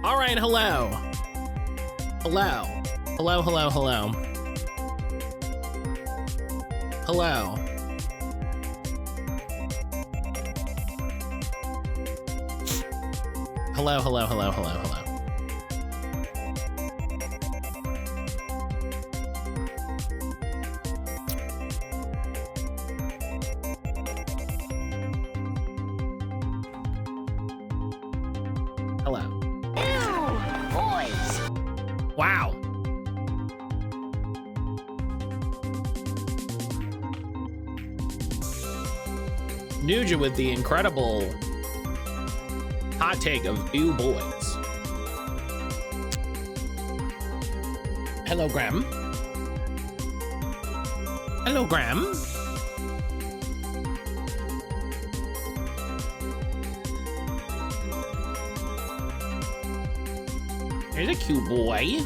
All right, hello. Hello. Hello, hello, hello. Hello. Hello, hello, hello, hello, hello. Hello. Ew, boys. Wow. Nuja with the incredible hot take of ew boys. Hello, Graham. Hello, Graham. Here's a cute boy.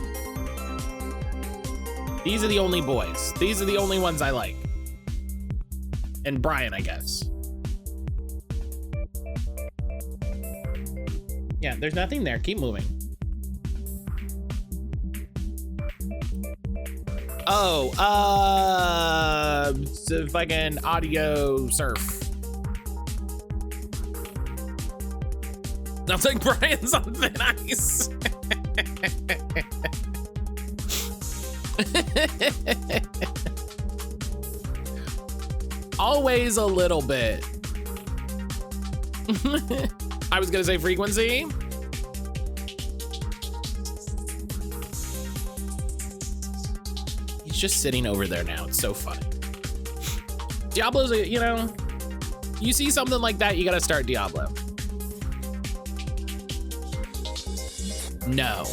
These are the only boys. These are the only ones I like. And Brian, I guess. Yeah, there's nothing there. Keep moving. Oh, so fucking audio surf. I'll take Brian's on thin ice. Always a little bit. I was gonna say frequency. He's just sitting over there now. It's so funny. Diablo's, you know, you see something like that, you gotta start Diablo. No.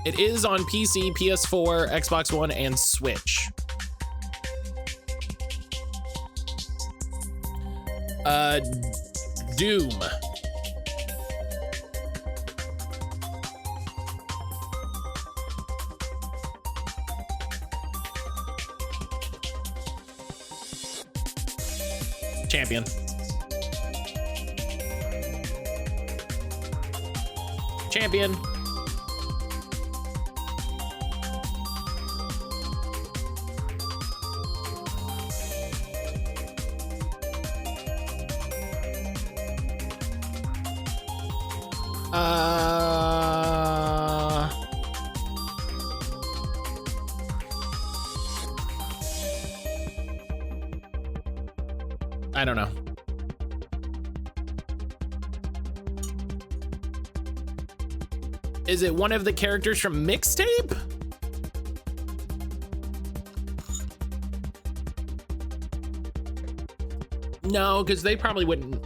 It is on PC, PS4, Xbox One, and Switch. Doom. Champion. Champion. I don't know. Is it one of the characters from Mixtape? No, because they probably wouldn't.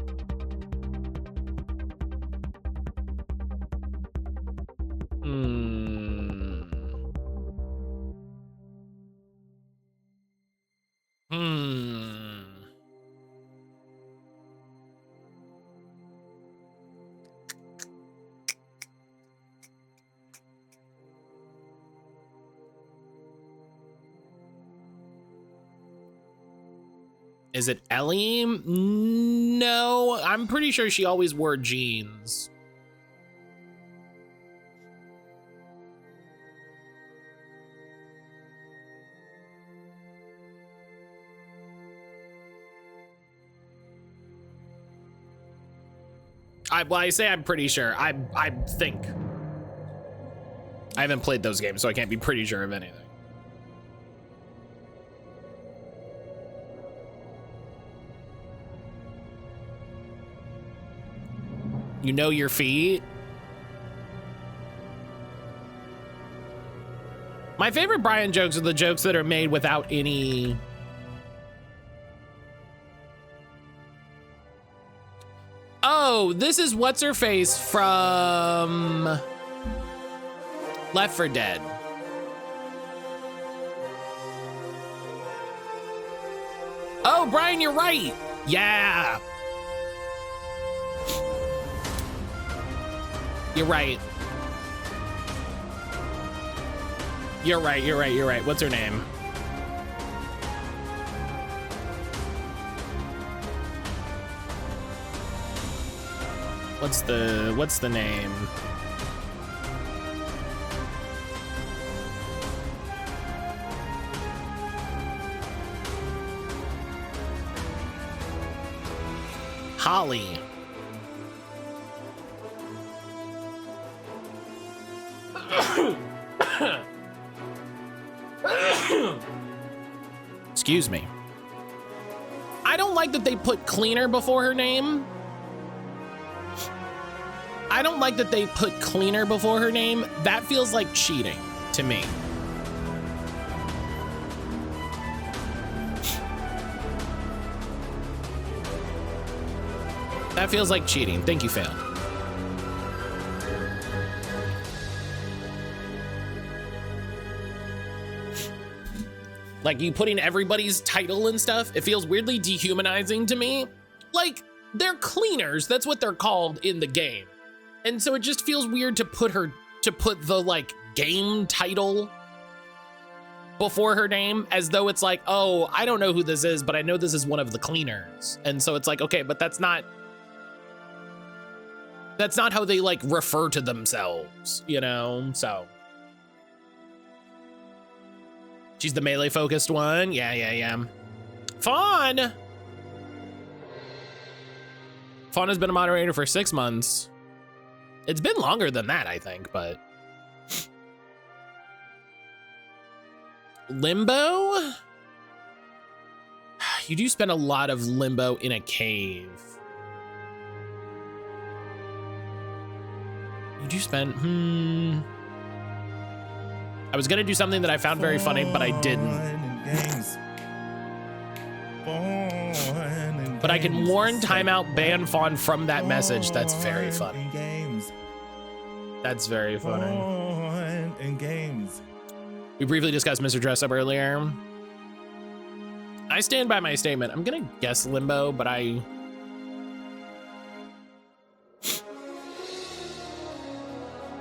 Is it Ellie? No, I'm pretty sure she always wore jeans. I say I'm pretty sure. I think. I haven't played those games, so I can't be pretty sure of anything. You know your feet. My favorite Brian jokes are the jokes that are made without any. Oh, this is what's her face from Left 4 Dead. Oh, Brian, you're right. Yeah. You're right. You're right, you're right, you're right. What's her name? What's the name? Holly. Excuse me. I don't like that they put cleaner before her name. I don't like that they put cleaner before her name. That feels like cheating to me. That feels like cheating. Thank you, Fail. Like, you putting everybody's title and stuff, it feels weirdly dehumanizing to me. Like, they're cleaners, that's what they're called in the game. And so it just feels weird to put the like game title before her name, as though it's like, oh, I don't know who this is, but I know this is one of the cleaners. And so it's like, okay, but that's not how they like refer to themselves, you know? So she's the melee focused one. Yeah. Fawn has been a moderator for 6 months. It's been longer than that, I think, but. Limbo? You do spend a lot of limbo in a cave. You do spend, I was gonna do something that I found very funny, but I didn't. But I can warn timeout ban Fawn from that message. That's very funny. That's very funny. We briefly discussed Mr. Dress Up earlier. I stand by my statement. I'm gonna guess Limbo, but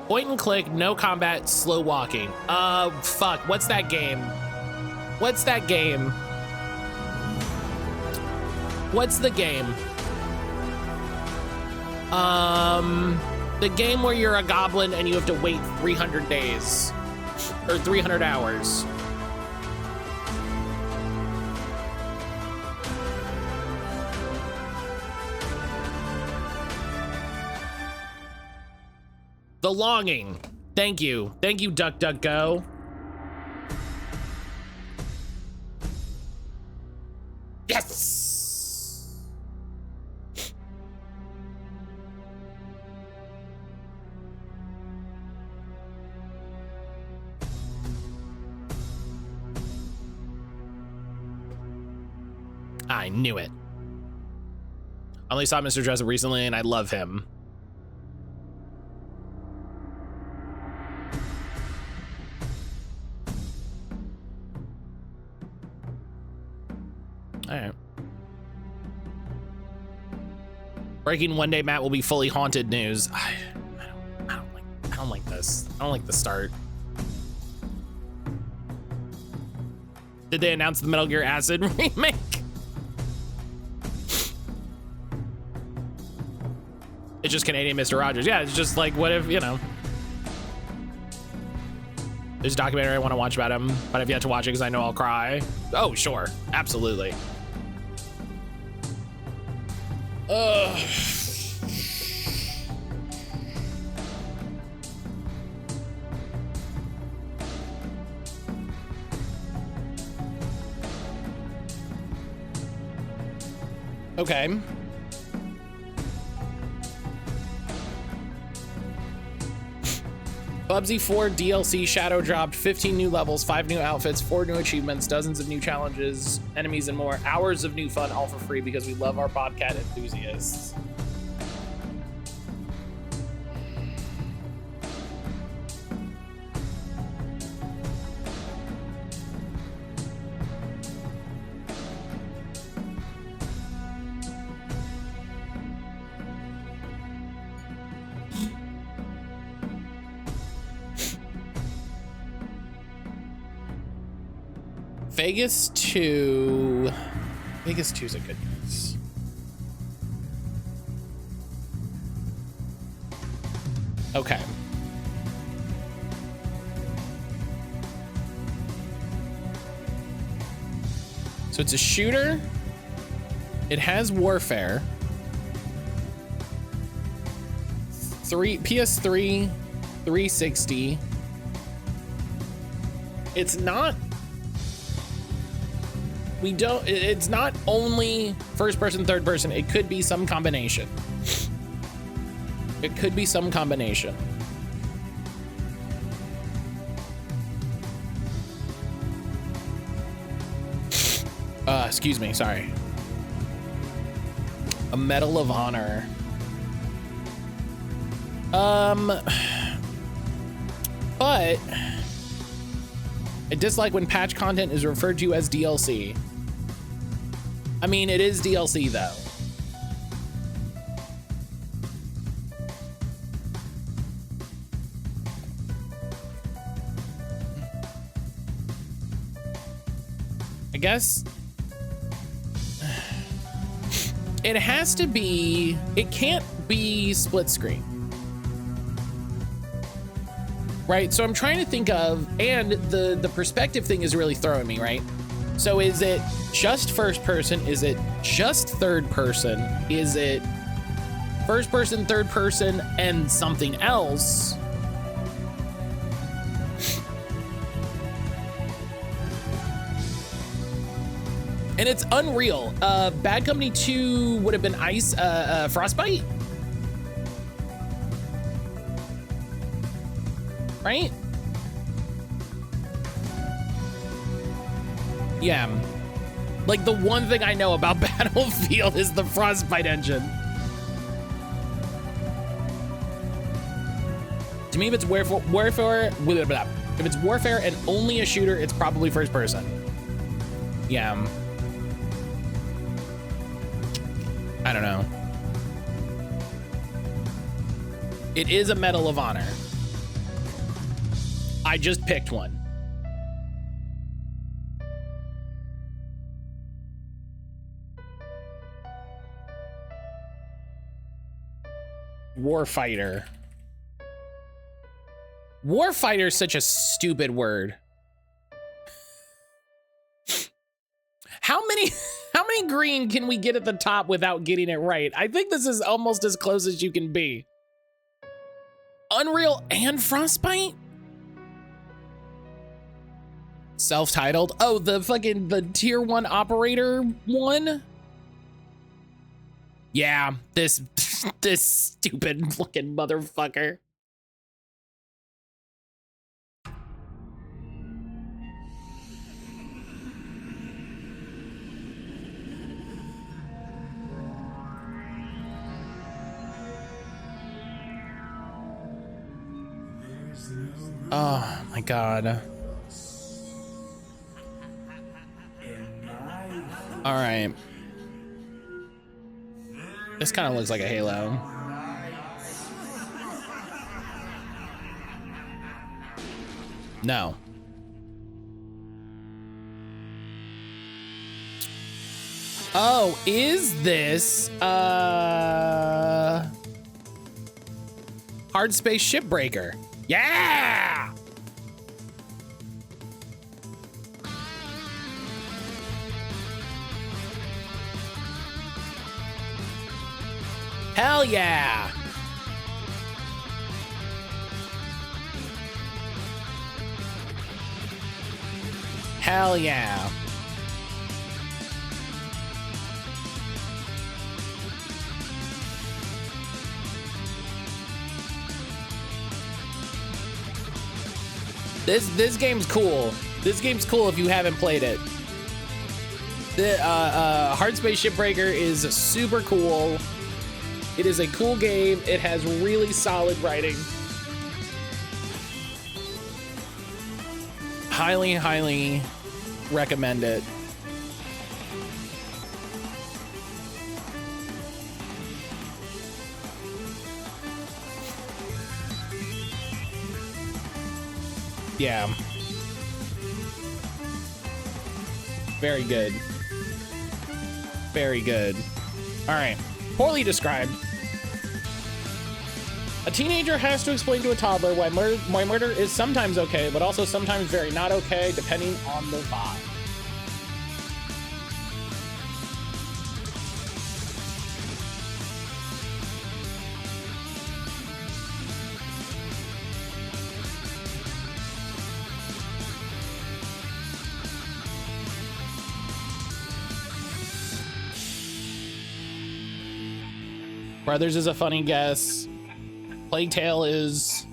point and click, no combat, slow walking. Fuck, what's that game? What's that game? What's the game? The game where you're a goblin and you have to wait 300 days. Or 300 hours. The Longing. Thank you. Thank you, DuckDuckGo. Yes! I knew it. I only saw Mr. Dress Up recently and I love him. All right. Breaking one day Matt will be fully haunted news. I don't like this. I don't like the start. Did they announce the Metal Gear Acid remake? It's just Canadian Mr. Rogers. Yeah, it's just like, what if, you know. There's a documentary I want to watch about him, but I've yet to watch it because I know I'll cry. Oh, sure. Absolutely. Okay. Bubsy 4 DLC shadow dropped, 15 new levels, 5 new outfits, 4 new achievements, dozens of new challenges, enemies, and more. Hours of new fun, all for free because we love our Bobcat enthusiasts. Vegas 2. Vegas 2 is a good guess. Okay. So it's a shooter. It has warfare. PS3, 360. It's not. It's not only first person, third person. It could be some combination. It could be some combination. Excuse me, sorry. A Medal of Honor. But I dislike when patch content is referred to as DLC. I mean, it is DLC though. I guess it has to be, it can't be split screen. Right, so I'm trying to think of, and the perspective thing is really throwing me, right? So is it just first person? Is it just third person? Is it first person, third person, and something else? And it's Unreal. Bad Company 2 would have been Frostbite? Right? Yeah. Like the one thing I know about Battlefield is the Frostbite engine. To me, if it's warfare, if it's warfare and only a shooter, it's probably first person. Yeah. I don't know. It is a Medal of Honor. I just picked one. Warfighter. Warfighter is such a stupid word. How many green can we get at the top without getting it right? I think this is almost as close as you can be. Unreal and Frostbite? Self-titled? Oh, the tier 1 operator one? Yeah, this stupid looking motherfucker. Oh my God. All right. This kind of looks like a Halo. No. Oh, is this Hard Space Shipbreaker? Yeah! Hell yeah! Hell yeah. This game's cool. This game's cool if you haven't played it. The Hard Space Shipbreaker is super cool. It is a cool game. It has really solid writing. Highly, highly recommend it. Yeah. Very good. Very good. All right. Poorly described. A teenager has to explain to a toddler why murder is sometimes okay, but also sometimes very not okay, depending on the vibe. Brothers is a funny guess. Plague Tale is...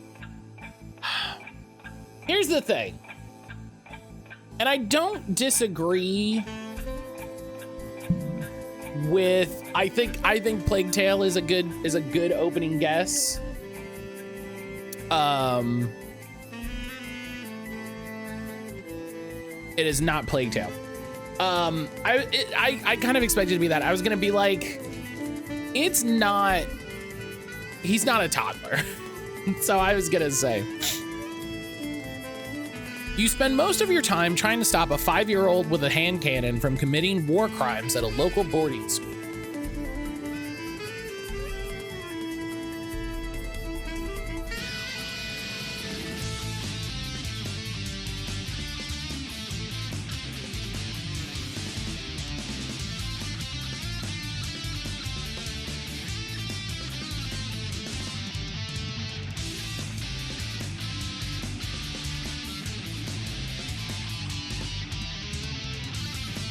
Here's the thing. And I don't disagree with... I think Plague Tale is a good opening guess. It is not Plague Tale. I kind of expected it to be that. I was gonna be like, it's not... He's not a toddler. So I was gonna say. You spend most of your time trying to stop a 5-year-old with a hand cannon from committing war crimes at a local boarding school.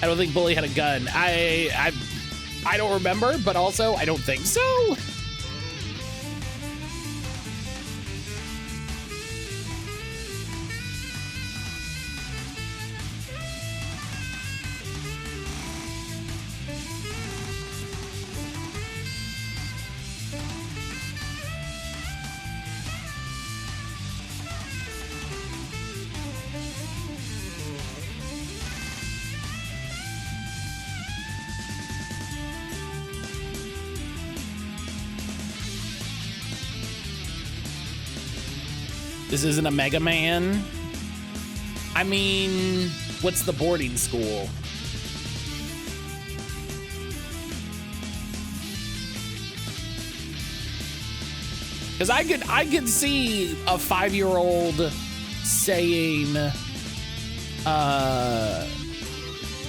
I don't think Bully had a gun. I don't remember, but also I don't think so. This isn't a Mega Man. I mean, what's the boarding school? Because I could see a 5-year-old saying,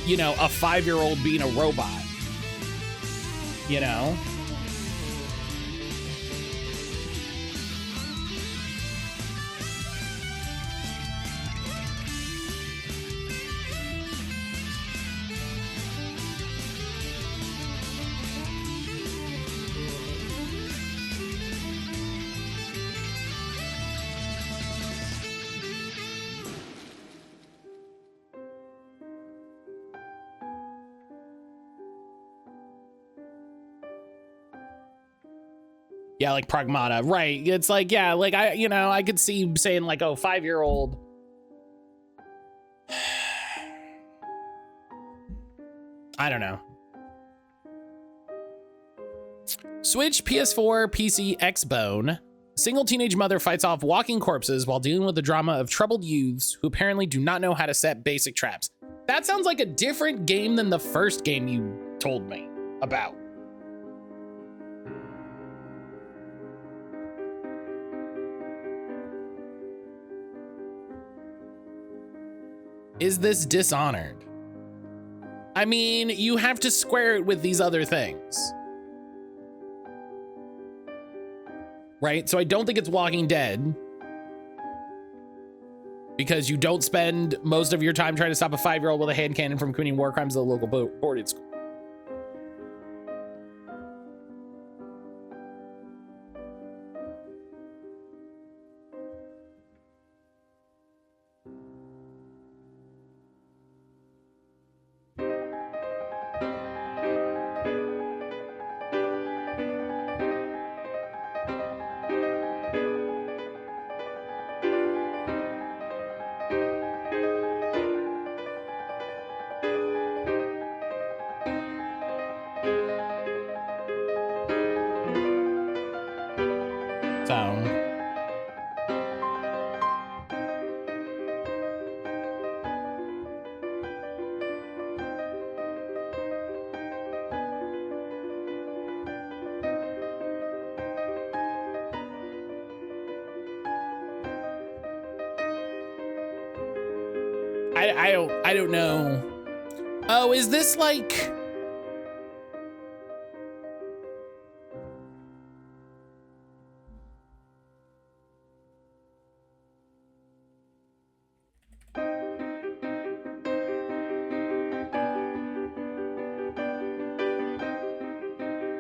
you know, a 5-year-old being a robot, you know? Yeah, like Pragmata, right? It's like, yeah, like I could see saying like, oh, 5-year-old. I don't know. Switch, PS4, PC, Xbone. Single teenage mother fights off walking corpses while dealing with the drama of troubled youths who apparently do not know how to set basic traps. That sounds like a different game than the first game you told me about. Is this Dishonored? I mean, you have to square it with these other things. Right? So I don't think it's Walking Dead. Because you don't spend most of your time trying to stop a 5-year-old with a hand cannon from committing war crimes at the local boarding school. I don't know. Oh, is this like...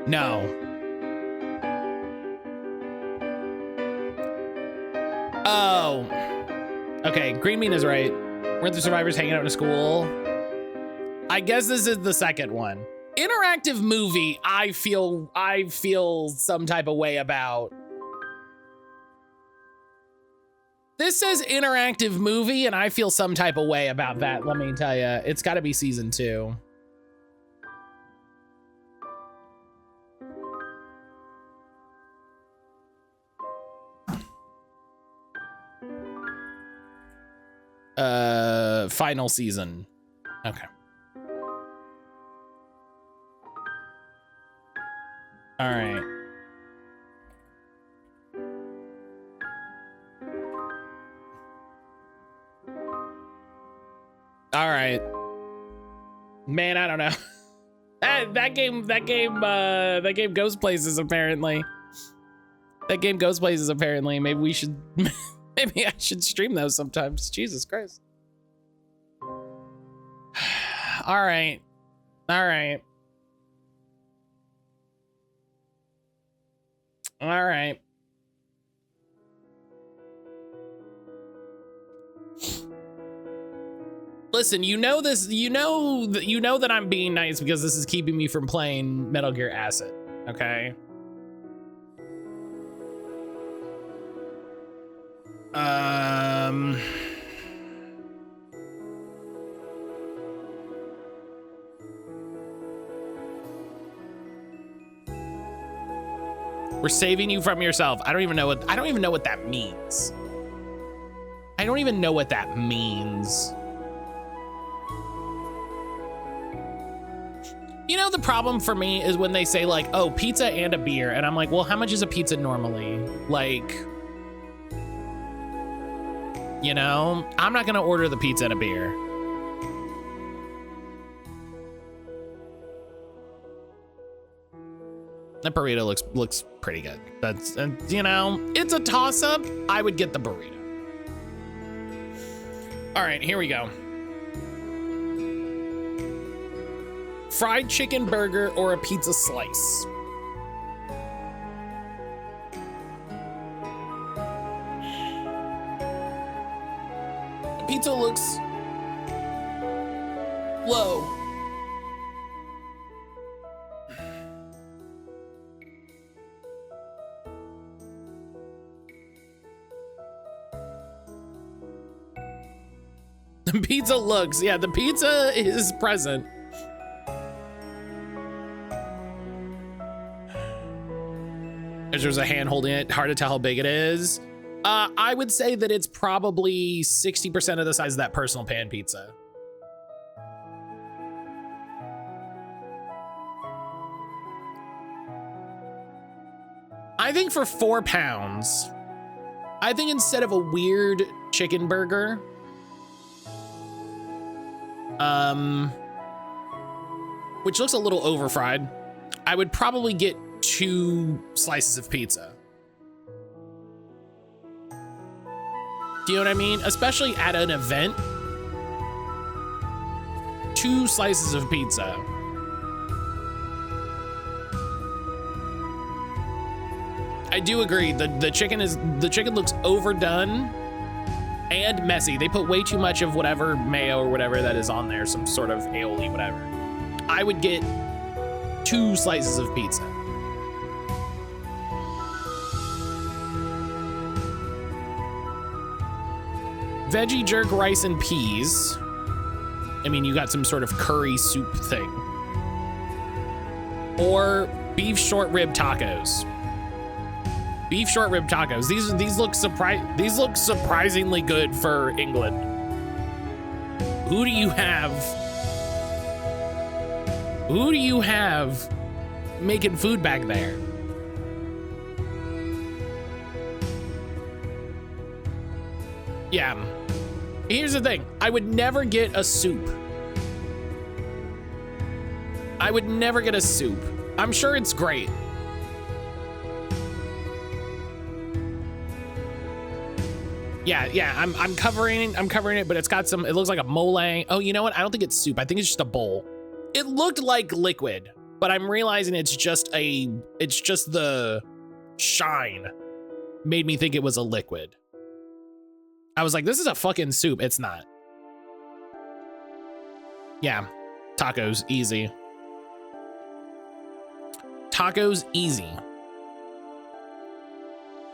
No. Oh. Okay, Green Bean is right. Weren't the survivors hanging out in a school? I guess this is the second one. Interactive movie, I feel some type of way about. This says interactive movie, and I feel some type of way about that, let me tell you. It's gotta be season 2. Final season. Okay. All right. All right. Man, I don't know. that game goes places apparently. That game goes places apparently. Maybe we should maybe I should stream those sometimes. Jesus Christ. All right. All right. All right. Listen, you know this, you know that I'm being nice because this is keeping me from playing Metal Gear Acid, okay? We're saving you from yourself. I don't even know what that means. I don't even know what that means. You know, the problem for me is when they say like, oh, pizza and a beer. And I'm like, well, how much is a pizza normally? Like, you know, I'm not gonna order the pizza and a beer. That burrito looks pretty good. That's, you know, it's a toss-up. I would get the burrito. All right, here we go. Fried chicken burger or a pizza slice? The pizza looks low. The pizza looks, yeah, the pizza is present. There's a hand holding it, hard to tell how big it is. I would say that it's probably 60% of the size of that personal pan pizza. I think for £4, I think instead of a weird chicken burger, which looks a little over fried, I would probably get 2 slices of pizza. Do you know what I mean? Especially at an event. 2 slices of pizza. I do agree. The chicken looks overdone and messy. They put way too much of whatever mayo or whatever that is on there, some sort of aioli, whatever. I would get 2 slices of pizza. Veggie jerk, rice, and peas. I mean, you got some sort of curry soup thing. Or beef short rib tacos. Beef short rib tacos. These look surprisingly good for England. Who do you have? Who do you have making food back there? Yeah. Here's the thing. I would never get a soup. I would never get a soup. I'm sure it's great. Yeah, I'm covering it, but it's got some, it looks like a mole. Oh, you know what? I don't think it's soup. I think it's just a bowl. It looked like liquid, but I'm realizing it's just the shine made me think it was a liquid. I was like, this is a fucking soup. It's not. Yeah, tacos, easy. Tacos, easy.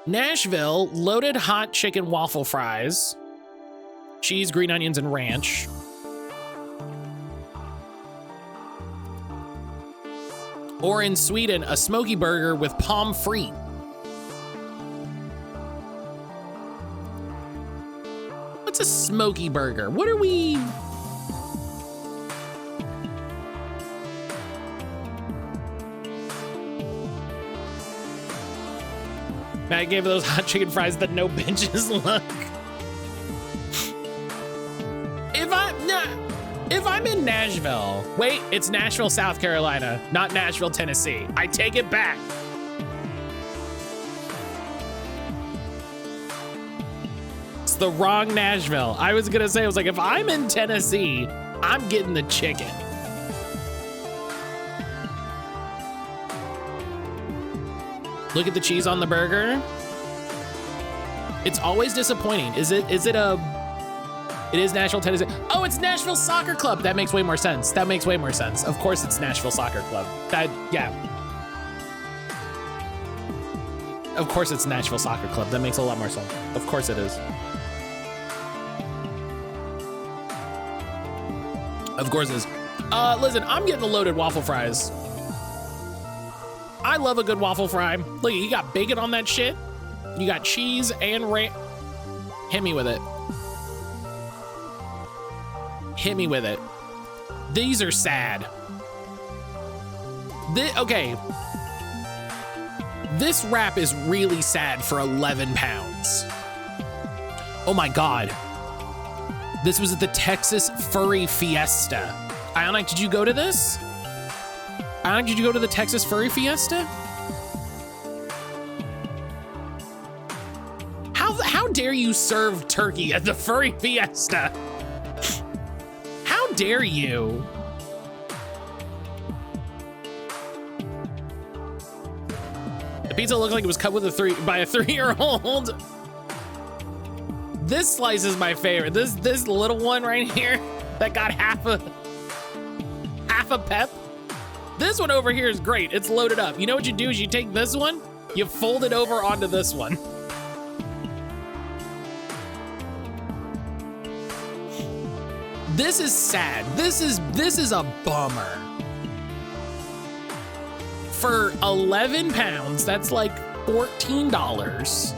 Nashville, loaded hot chicken waffle fries, cheese, green onions, and ranch. Or in Sweden, a smoky burger with pommes frites. What's a smoky burger? What are we? Matt gave those hot chicken fries the no benches look. If I'm in Nashville, wait, it's Nashville, South Carolina, not Nashville, Tennessee. I take it back. It's the wrong Nashville. I was gonna say, I was like, if I'm in Tennessee, I'm getting the chicken. Look at the cheese on the burger. It's always disappointing. It is Nashville, Tennessee. Oh, it's Nashville Soccer Club. That makes way more sense. That makes way more sense. Of course it's Nashville Soccer Club. Yeah. Of course it's Nashville Soccer Club. That makes a lot more sense. Of course it is. Of course it is. Listen, I'm getting the loaded waffle fries. I love a good waffle fry. Look, you got bacon on that shit. You got cheese and hit me with it. Hit me with it. These are sad. Okay. This wrap is really sad for 11 pounds. Oh my God. This was at the Texas Furry Fiesta. Ionic, did you go to this? Ionic, did you go to the Texas Furry Fiesta? How dare you serve turkey at the Furry Fiesta? How dare you? The pizza looked like it was cut with by a 3-year-old. This slice is my favorite. This little one right here that got half a pep. This one over here is great. It's loaded up. You know what you do is you take this one, you fold it over onto this one. This is sad. This is a bummer. For 11 pounds, that's like $14.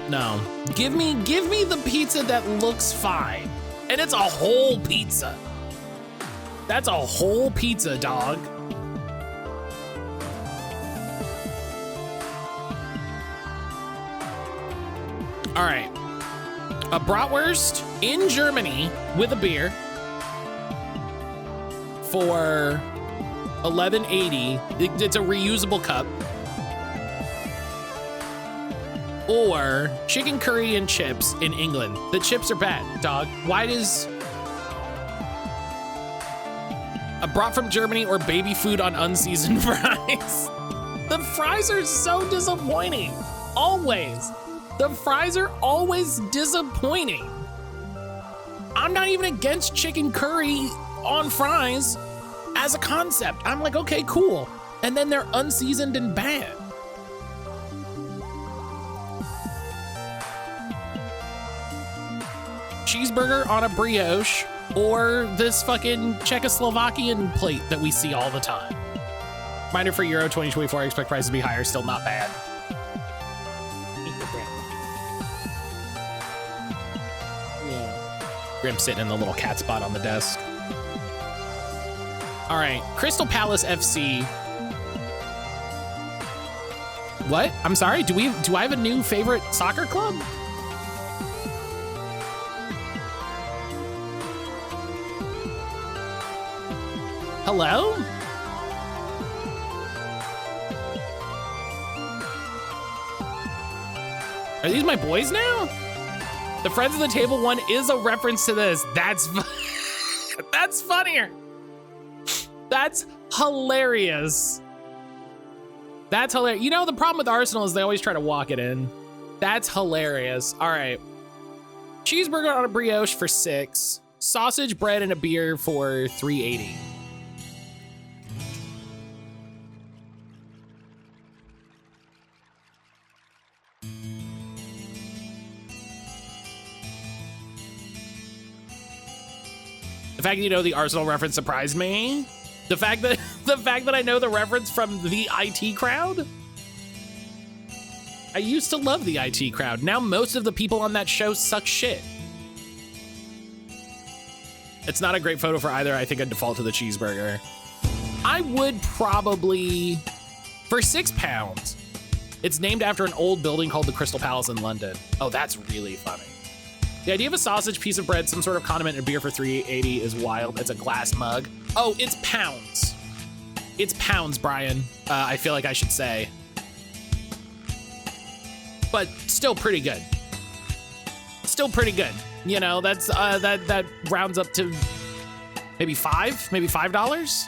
No, give me the pizza that looks fine. And it's a whole pizza. That's a whole pizza, dog. All right, a bratwurst in Germany with a beer for $11.80. It's a reusable cup. Or chicken curry and chips in England. The chips are bad, dog. Why does a brought from Germany or baby food on unseasoned fries? The fries are so disappointing. Always. The fries are always disappointing. I'm not even against chicken curry on fries as a concept. I'm like, okay, cool. And then they're unseasoned and bad. Cheeseburger on a brioche, or this fucking Czechoslovakian plate that we see all the time. Reminder for Euro 2024, I expect prices to be higher, still not bad. Grim sitting in the little cat spot on the desk. All right, Crystal Palace FC What? I'm sorry, do I have a new favorite soccer club? Hello? Are these my boys now? The Friends of the Table one is a reference to this. That's that's funnier. That's hilarious. That's hilarious. You know, the problem with Arsenal is they always try to walk it in. That's hilarious. All right. Cheeseburger on a brioche for $6. Sausage, bread, and a beer for $3.80. The fact that you know the Arsenal reference surprised me. The fact that I know the reference from the IT crowd. I used to love the IT crowd. Now most of the people on that show suck shit. It's not a great photo for either. I think I'd default to the cheeseburger. I would probably, for £6. It's named after an old building called the Crystal Palace in London. Oh, that's really funny. The idea of a sausage, piece of bread, some sort of condiment, and beer for $3.80 is wild. It's a glass mug. Oh, it's pounds. It's pounds, Brian. I feel like I should say. But still pretty good. Still pretty good. You know, that's that rounds up to maybe $5.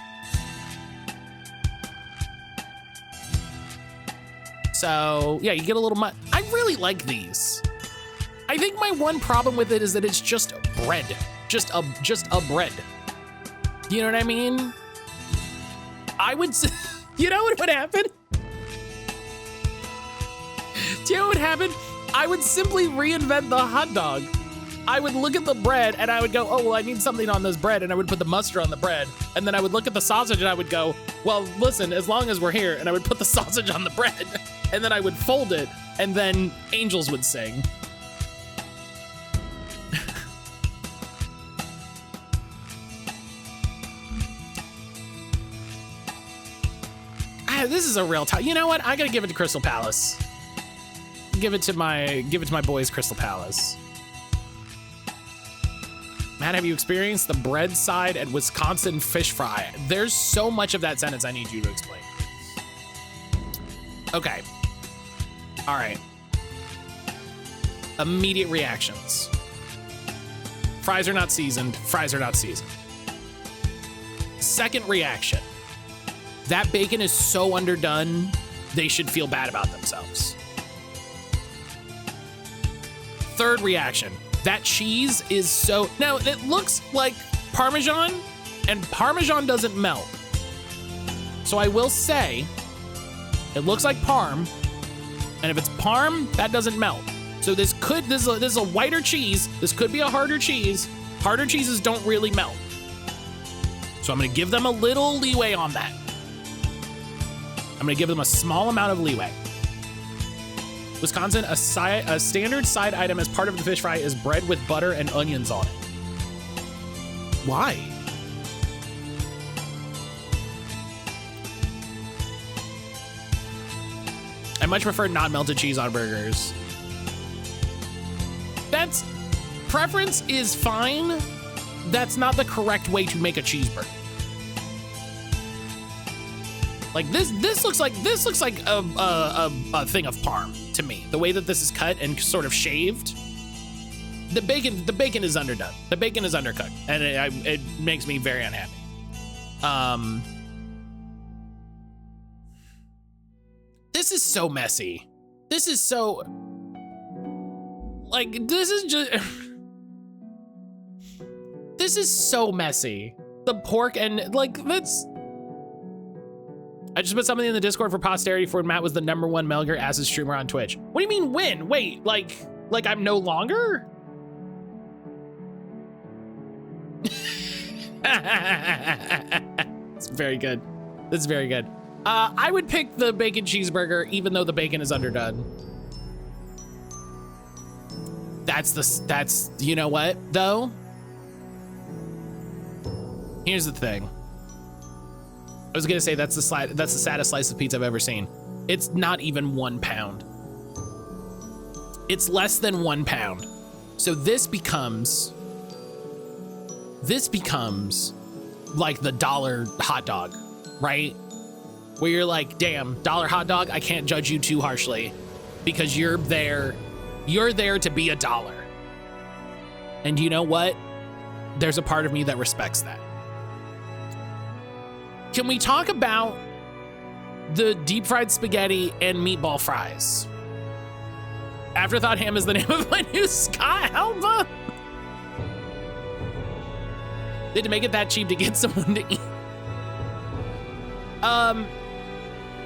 So yeah, you get a little money. I really like these. I think my one problem with it is that it's just bread, just a bread. You know what I mean? I would, you know what would happen? Do you know what would happen? I would simply reinvent the hot dog. I would look at the bread and I would go, oh, well, I need something on this bread. And I would put the mustard on the bread. And then I would look at the sausage and I would go, well, listen, as long as we're here. And I would put the sausage on the bread and then I would fold it and then angels would sing. This is a real tie. You know what? I gotta give it to Crystal Palace. Give it to my boys, Crystal Palace. Matt, have you experienced the bread side at Wisconsin fish fry? There's so much of that sentence I need you to explain. Okay. All right. Immediate reactions. Fries are not seasoned. Fries are not seasoned. Second reaction. That bacon is so underdone, they should feel bad about themselves. Third reaction, that cheese is so, now it looks like Parmesan and Parmesan doesn't melt. So I will say, it looks like Parm, and if it's Parm, that doesn't melt. So this is a whiter cheese, this could be a harder cheese. Harder cheeses don't really melt. So I'm gonna give them a little leeway on that. I'm gonna give them a small amount of leeway. Wisconsin, a standard side item as part of the fish fry is bread with butter and onions on it. Why? I much prefer not melted cheese on burgers. That's, preference is fine. That's not the correct way to make a cheeseburger. Like this looks like a thing of parm to me. The way that this is cut and sort of shaved. The bacon is underdone. The bacon is undercooked, and it makes me very unhappy. This is so messy. This is so, like, this is just, this is so messy. The pork and, like, that's, I just put something in the Discord for posterity for when Matt was the #1 Melger Acid streamer on Twitch. What do you mean win? Wait, like I'm no longer? It's very good. This is very good. I would pick the bacon cheeseburger even though the bacon is underdone. That's, you know what, though? Here's the thing. I was gonna say that's the saddest slice of pizza I've ever seen. It's not even 1 pound. It's less than 1 pound. So this becomes like the dollar hot dog, right? Where you're like, damn, dollar hot dog, I can't judge you too harshly because you're there to be a dollar. And you know what? There's a part of me that respects that. Can we talk about the deep fried spaghetti and meatball fries? Afterthought Ham is the name of my new Sky Alba. They had to make it that cheap to get someone to eat.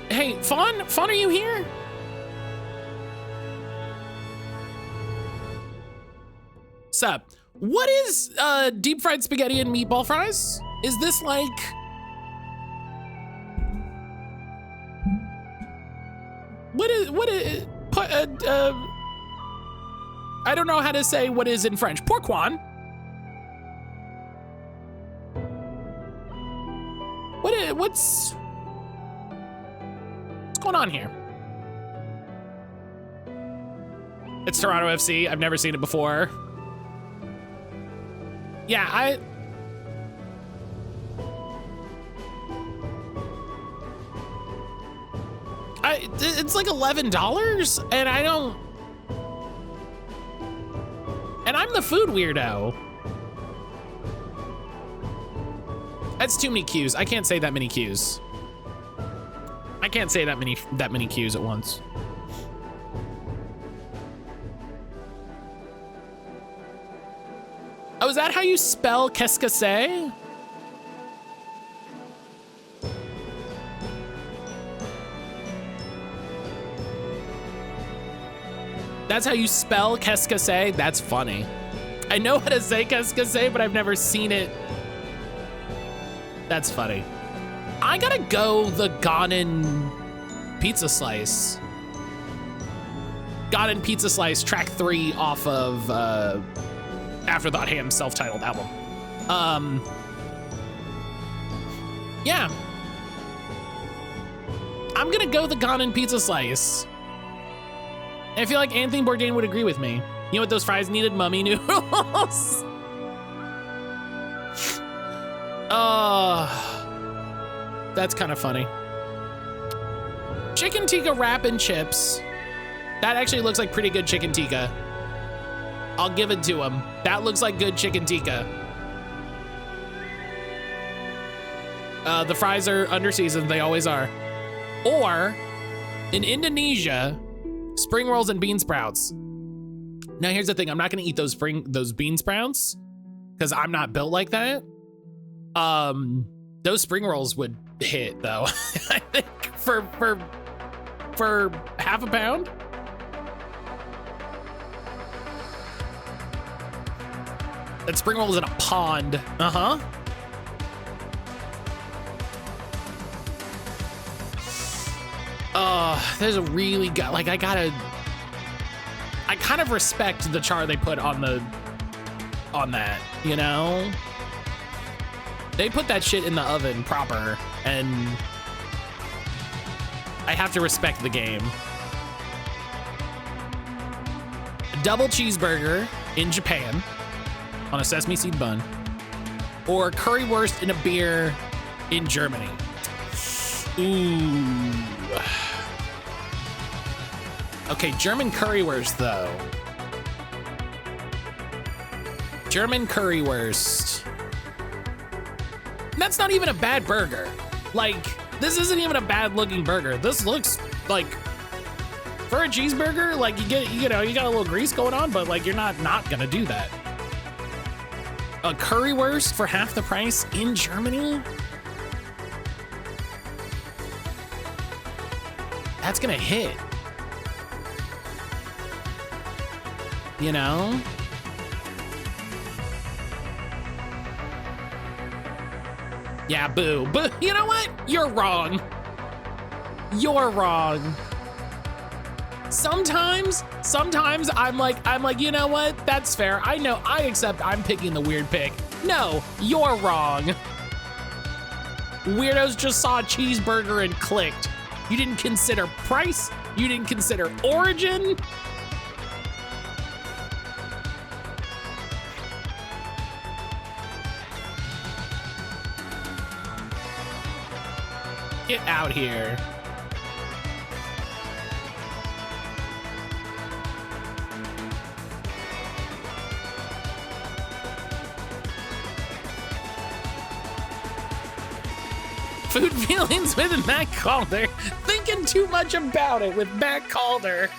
Hey, Fawn, are you here? Sup? What is deep fried spaghetti and meatball fries? Is this like? What is? I don't know how to say what is in French. Pourquoi? What's going on here? It's Toronto FC. I've never seen it before. Yeah, it's like $11 and I don't, and I'm the food weirdo. That's too many cues. I can't say that many cues. I can't say that many cues at once. Oh, is that how you spell qu'est-ce que c'est? That's how you spell qu'est-ce que c'est? That's funny. I know how to say qu'est-ce que c'est, but I've never seen it. That's funny. I gotta go the Ganon pizza slice. Ganon pizza slice, track 3 off of Afterthought Ham's self-titled album. Yeah. I'm gonna go the Ganon pizza slice. And I feel like Anthony Bourdain would agree with me. You know what those fries needed? Mummy noodles. That's kind of funny. Chicken tikka wrap and chips. That actually looks like pretty good chicken tikka. I'll give it to him. That looks like good chicken tikka. The fries are under seasoned, they always are. Or, in Indonesia, spring rolls and bean sprouts. Now here's the thing, I'm not gonna eat those bean sprouts because I'm not built like that. Those spring rolls would hit though. I think for half a pound. That spring roll is in a pond. Uh-huh. There's a really good, like I kind of respect the char they put on that, you know? They put that shit in the oven proper, and I have to respect the game. A double cheeseburger in Japan on a sesame seed bun, or currywurst in a beer in Germany. Ooh. Okay, German currywurst though. German currywurst. That's not even a bad burger. Like, this isn't even a bad looking burger. This looks like, for a cheeseburger, like you got a little grease going on, but like you're not gonna do that. A currywurst for half the price in Germany? That's gonna hit. You know? Yeah, boo. But you know what? You're wrong. You're wrong. Sometimes I'm like, you know what? That's fair. I know, I accept I'm picking the weird pick. No, you're wrong. Weirdos just saw a cheeseburger and clicked. You didn't consider price. You didn't consider origin. Get out here. Food feelings with mattcaulder. Thinking too much about it with mattcaulder.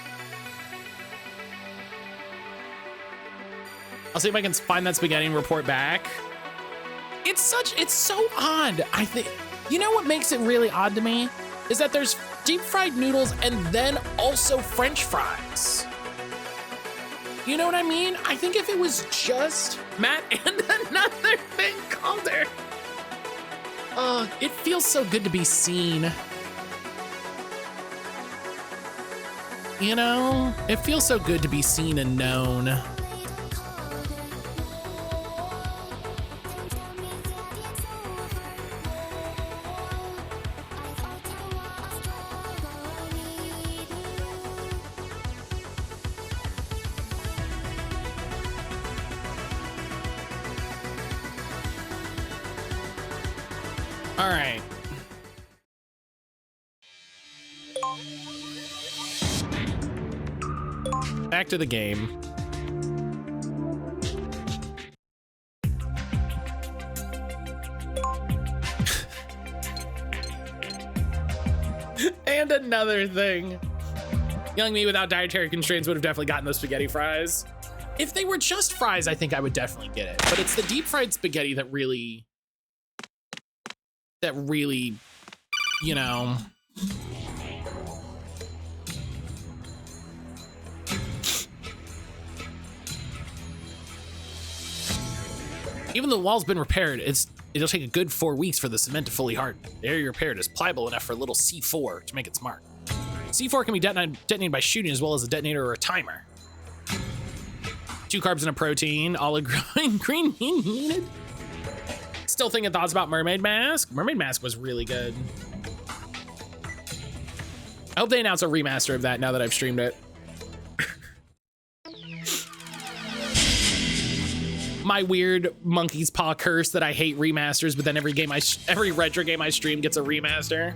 I'll see if I can find that spaghetti and report back. It's so odd. I think, you know what makes it really odd to me? Is that there's deep fried noodles and then also French fries. You know what I mean? I think if it was just Matt and another thing calder. It feels so good to be seen. You know, it feels so good to be seen and known. All right. Back to the game. And another thing. Young me without dietary constraints would have definitely gotten those spaghetti fries. If they were just fries, I think I would definitely get it. But it's the deep fried spaghetti that really, you know. Even though the wall's been repaired, it'll take a good 4 weeks for the cement to fully harden. The area repaired is pliable enough for a little C4 to make its mark. C4 can be detonated by shooting as well as a detonator or a timer. 2 carbs and a protein, olive green needed. Still thinking thoughts about Mermaid Mask? Mermaid Mask was really good. I hope they announce a remaster of that now that I've streamed it. My weird monkey's paw curse that I hate remasters, but then every retro game I stream gets a remaster.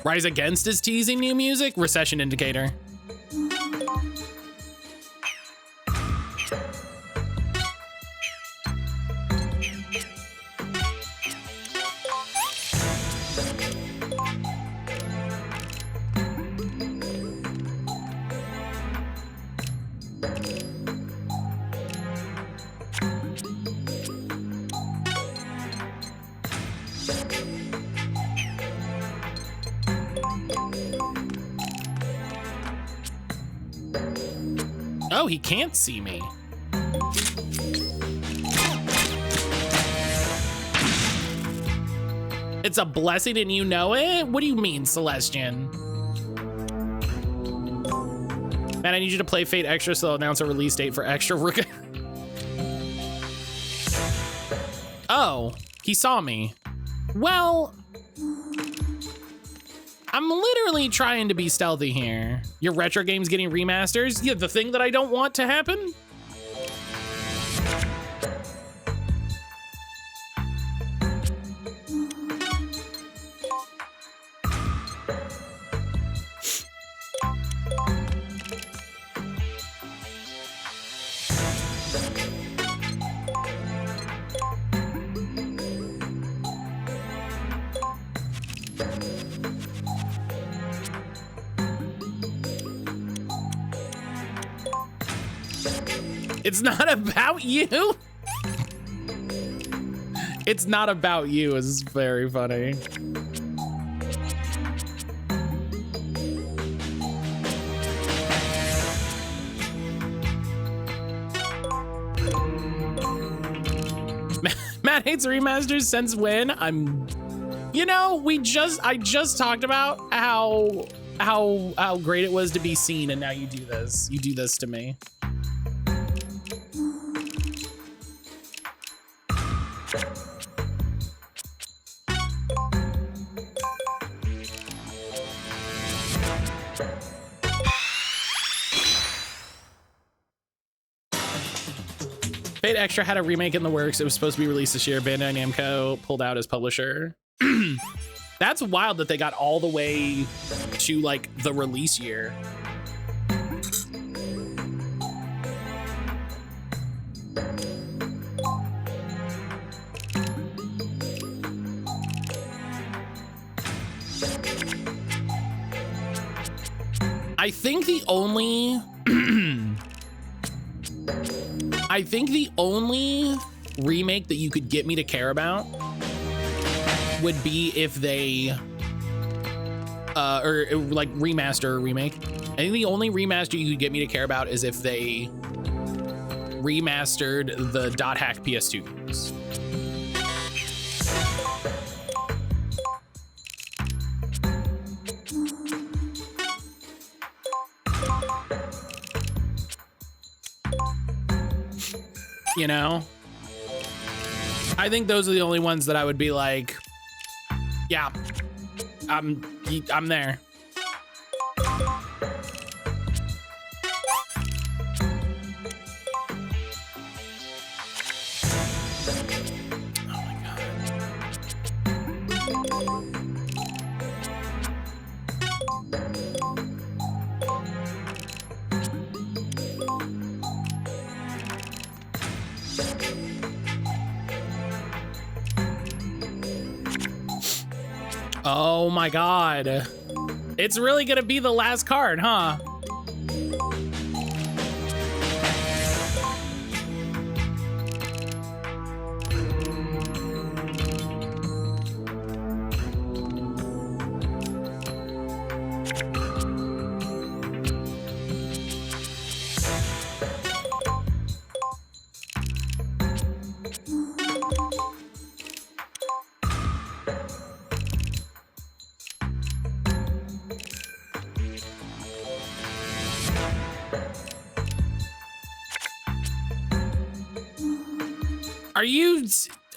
Rise Against is teasing new music. Recession indicator. Oh, he can't see me. It's a blessing and you know it? What do you mean, Celestian? Man, I need you to play Fate Extra so they'll announce a release date for Extra. Oh, he saw me. Well, I'm literally trying to be stealthy here. Your retro game's getting remasters? Yeah, the thing that I don't want to happen? It's not about you. It's not about you is very funny. Chat hates remasters since when? You know, I just talked about how great it was to be seen, and now you do this. You do this to me. Fate Extra had a remake in the works. It was supposed to be released this year. Bandai Namco pulled out as publisher. That's wild that they got all the way to like the release year. I think the only remake that you could get me to care about would be if they or like remaster or remake. I think the only remaster you could get me to care about is if they remastered the dot hack PS2 games. You know, I think those are the only ones that I would be like, yeah, I'm there. Oh my God. Oh my God. It's really gonna be the last card, huh?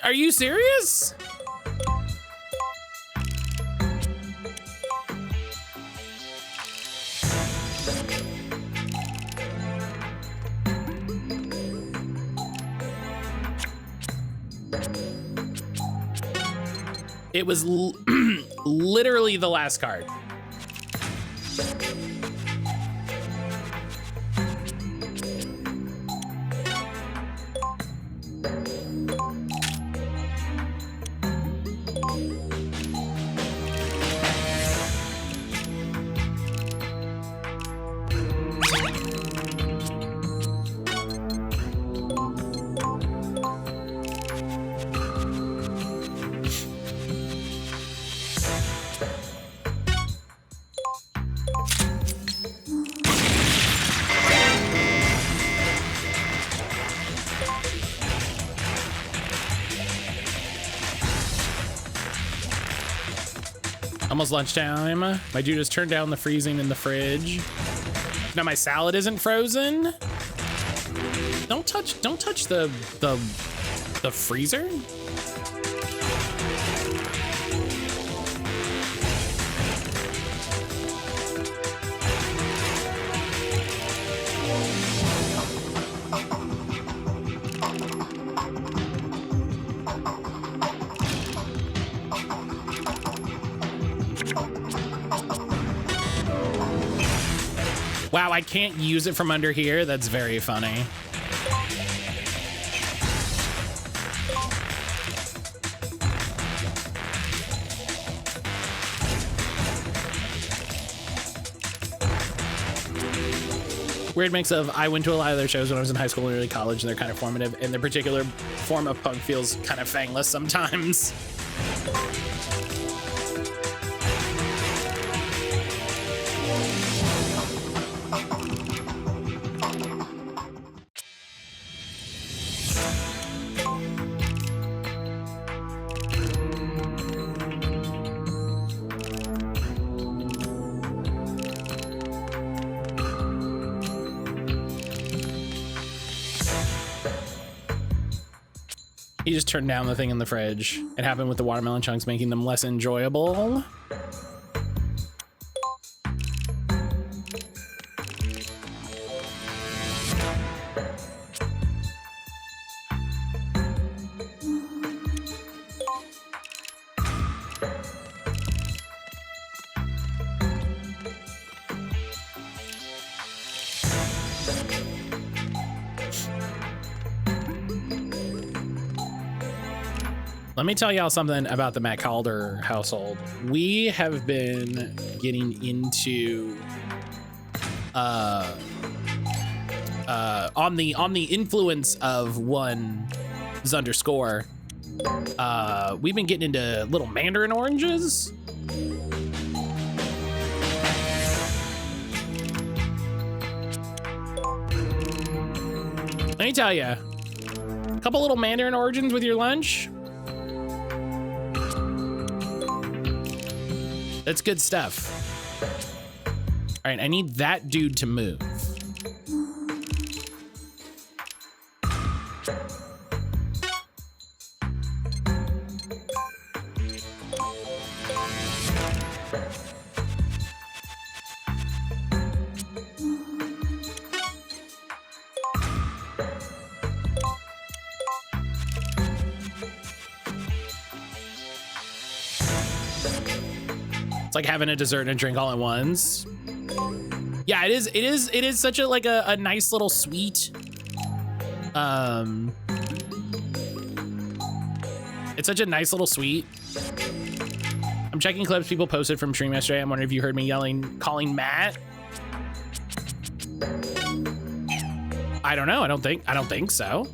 Are you serious? It was literally the last card. Almost lunchtime. My dude has turned down the freezing in the fridge. Now my salad isn't frozen. Don't touch the freezer. Wow, I can't use it from under here. That's very funny. Weird mix of, I went to a lot of their shows when I was in high school and early college, and they're kind of formative, and their particular form of punk feels kind of fangless sometimes. He just turned down the thing in the fridge. It happened with the watermelon chunks, making them less enjoyable. Let me tell y'all something about the mattcaulder household. We have been getting into on the influence of one Zunderscore. We've been getting into little mandarin oranges. Let me tell you, a couple little mandarin oranges with your lunch. That's good stuff. All right, I need that dude to move. It's like having a dessert and a drink all at once. Yeah, it is such a like a nice little sweet. It's such a nice little sweet. I'm checking clips people posted from stream yesterday. I'm wondering if you heard me calling Matt. I don't know. I don't think so.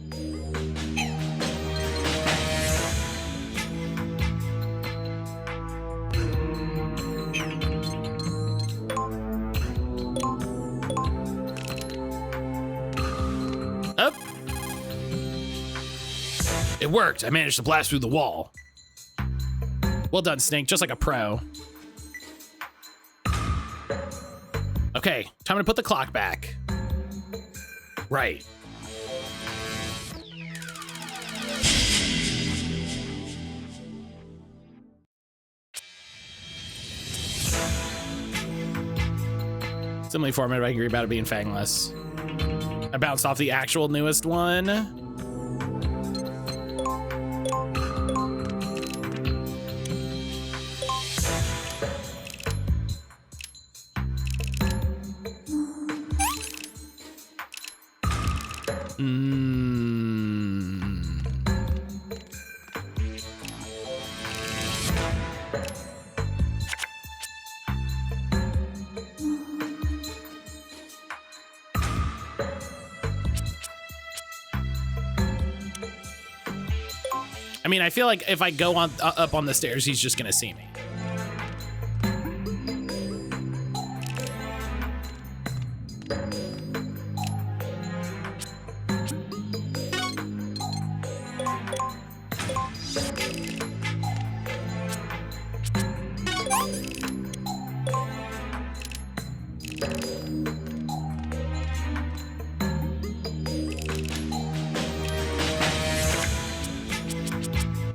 It worked. I managed to blast through the wall. Well done, Snake. Just like a pro. Okay, time to put the clock back. Right. Similarly formatted, I agree about it being fangless. I bounced off the actual newest one. I mean, I feel like if I go on up on the stairs, he's just gonna see me.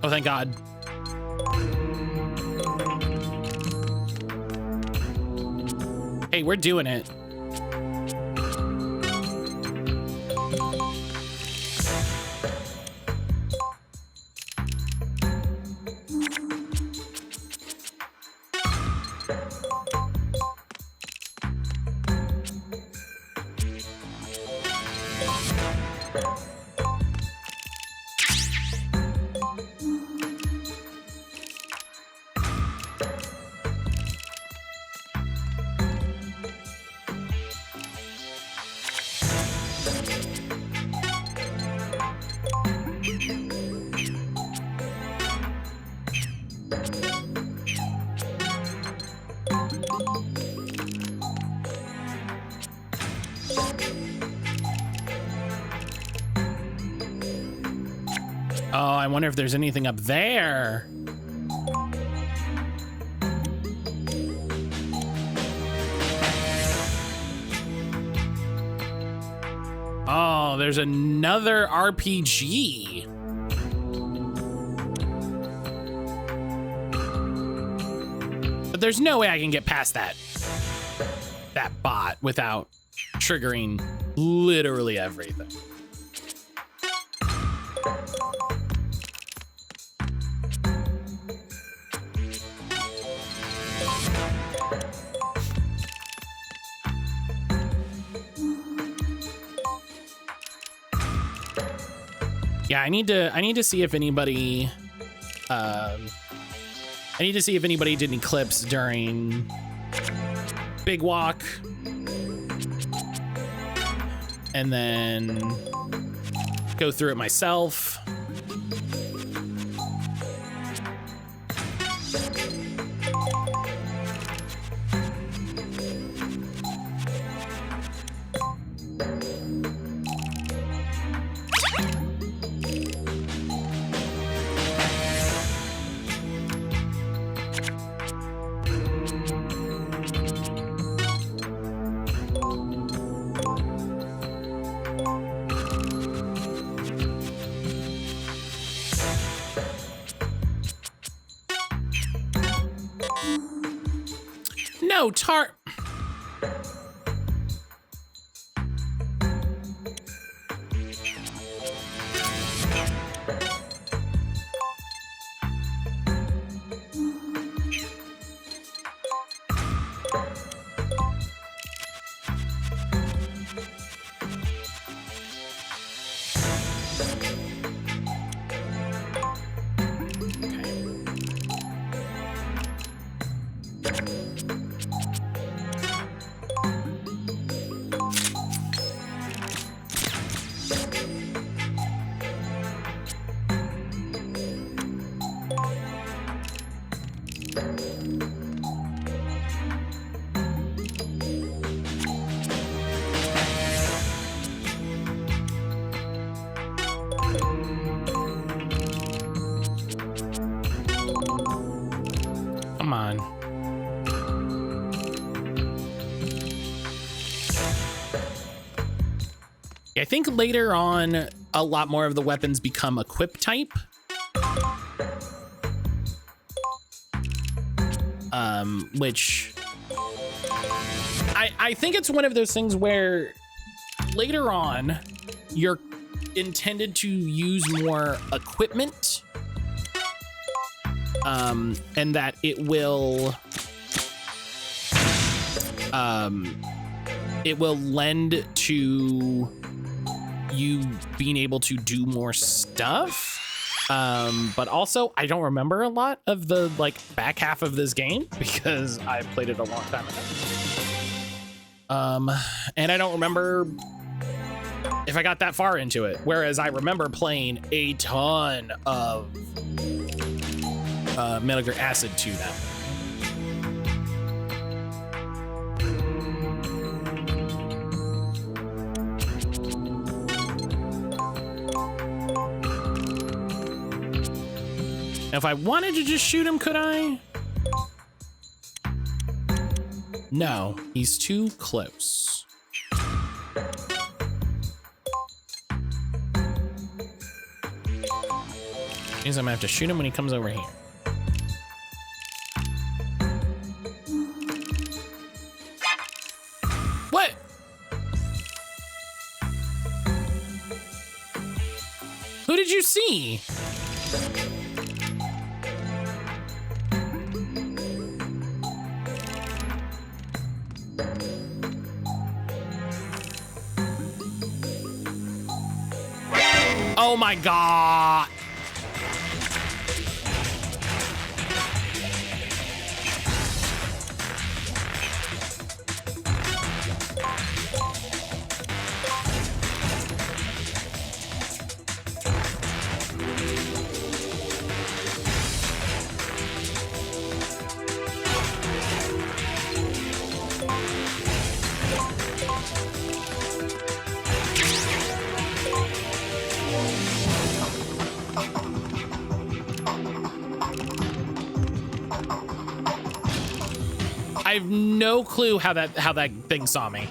Oh, thank God. Hey, we're doing it. Oh, I wonder if there's anything up there. Oh, there's another RPG. there's no way I can get past that bot without triggering literally everything. Yeah, I need to see if anybody did any clips during Big Walk, and then go through it myself. No, come on. I think later on, a lot more of the weapons become equip type. Which I think it's one of those things where later on you're intended to use more equipment, and that it will lend to you being able to do more stuff. But also I don't remember a lot of the back half of this game because I played it a long time ago. And I don't remember if I got that far into it, whereas I remember playing a ton of Metal Gear Acid 2 now. Now, if I wanted to just shoot him, could I? No, he's too close. Means I'm gonna have to shoot him when he comes over here. What? Who did you see? Oh my God. I have no clue how that thing saw me.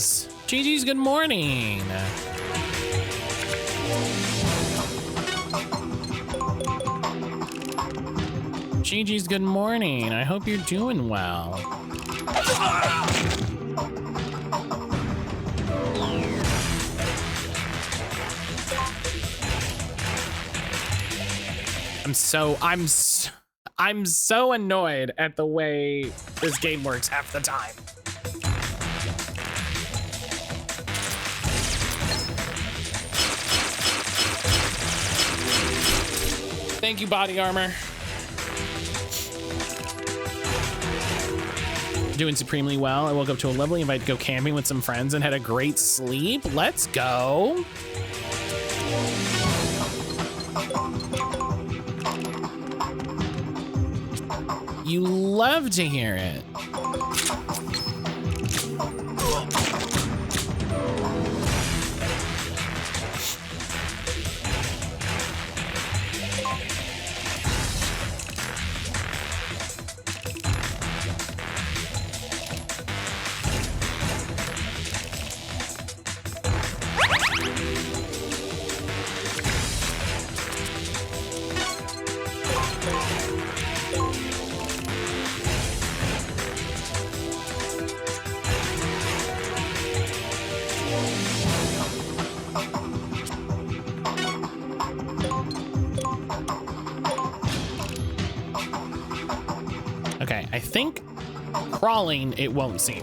is. GG's, good morning. GG's, good morning. I hope you're doing well. I'm so annoyed at the way this game works half the time. Thank you, body armor. Doing supremely well. I woke up to a lovely invite to go camping with some friends and had a great sleep. Let's go. You love to hear it. Okay, I think crawling it won't see me.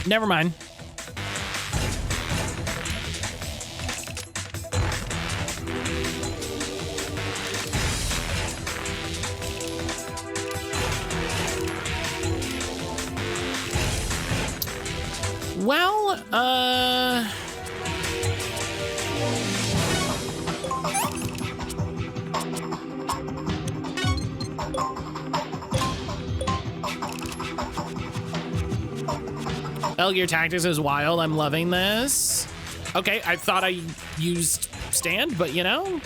Never mind. Well, Elgear Tactics is wild. I'm loving this. Okay, I thought I used stand, but you know.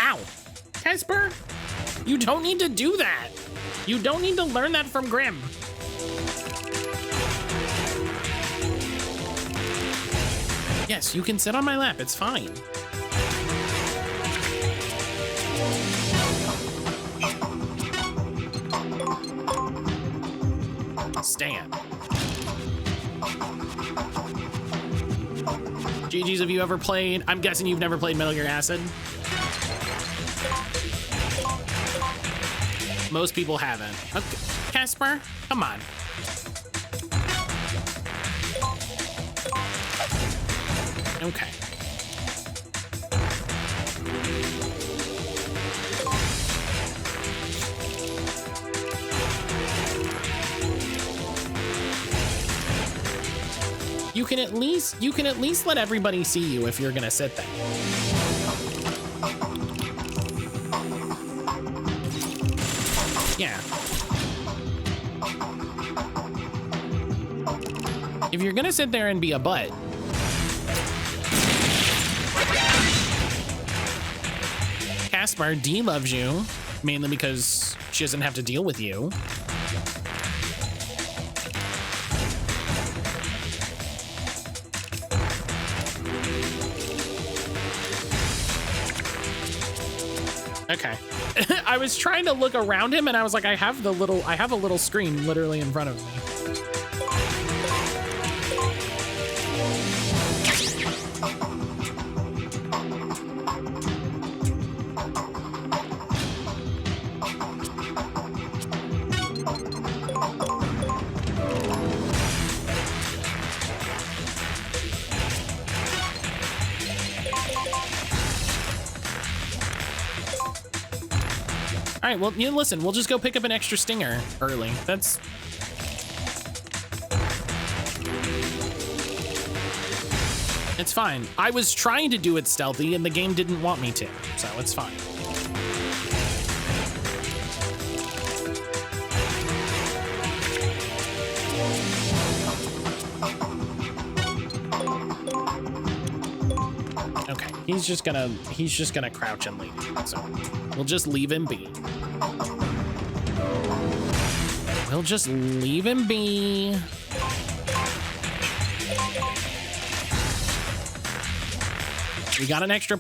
Ow. Casper, you don't need to do that. You don't need to learn that from Grim. Yes, you can sit on my lap. It's fine. Stand. GG's, have you ever played? I'm guessing you've never played Metal Gear Acid. Most people haven't. Okay. Casper, come on. Okay. You can at least let everybody see you if you're gonna sit there. Yeah. If you're gonna sit there and be a butt. Caspar, D loves you, mainly because she doesn't have to deal with you. Okay. I was trying to look around him and I was like, I have a little screen literally in front of me. All right, well, you listen, we'll just go pick up an extra stinger early. That's... It's fine. I was trying to do it stealthy and the game didn't want me to, so it's fine. He's just gonna crouch and leave. So we'll just leave him be. We'll just leave him be. We got an extra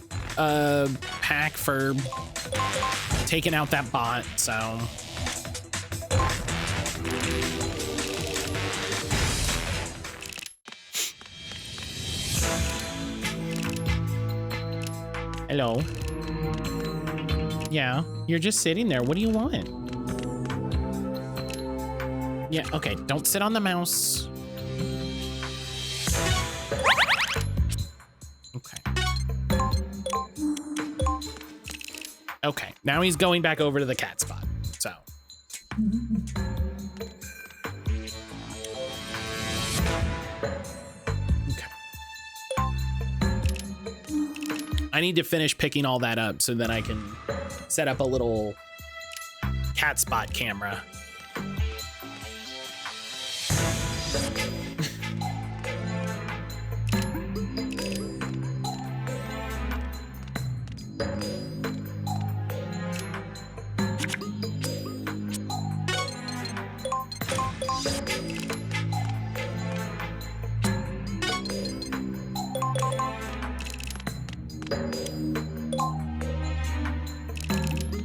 pack for taking out that bot, so. Hello. Yeah, you're just sitting there. What do you want? Yeah, okay, don't sit on the mouse. Okay, now he's going back over to the cat spot, so. Okay. I need to finish picking all that up so that I can set up a little cat spot camera.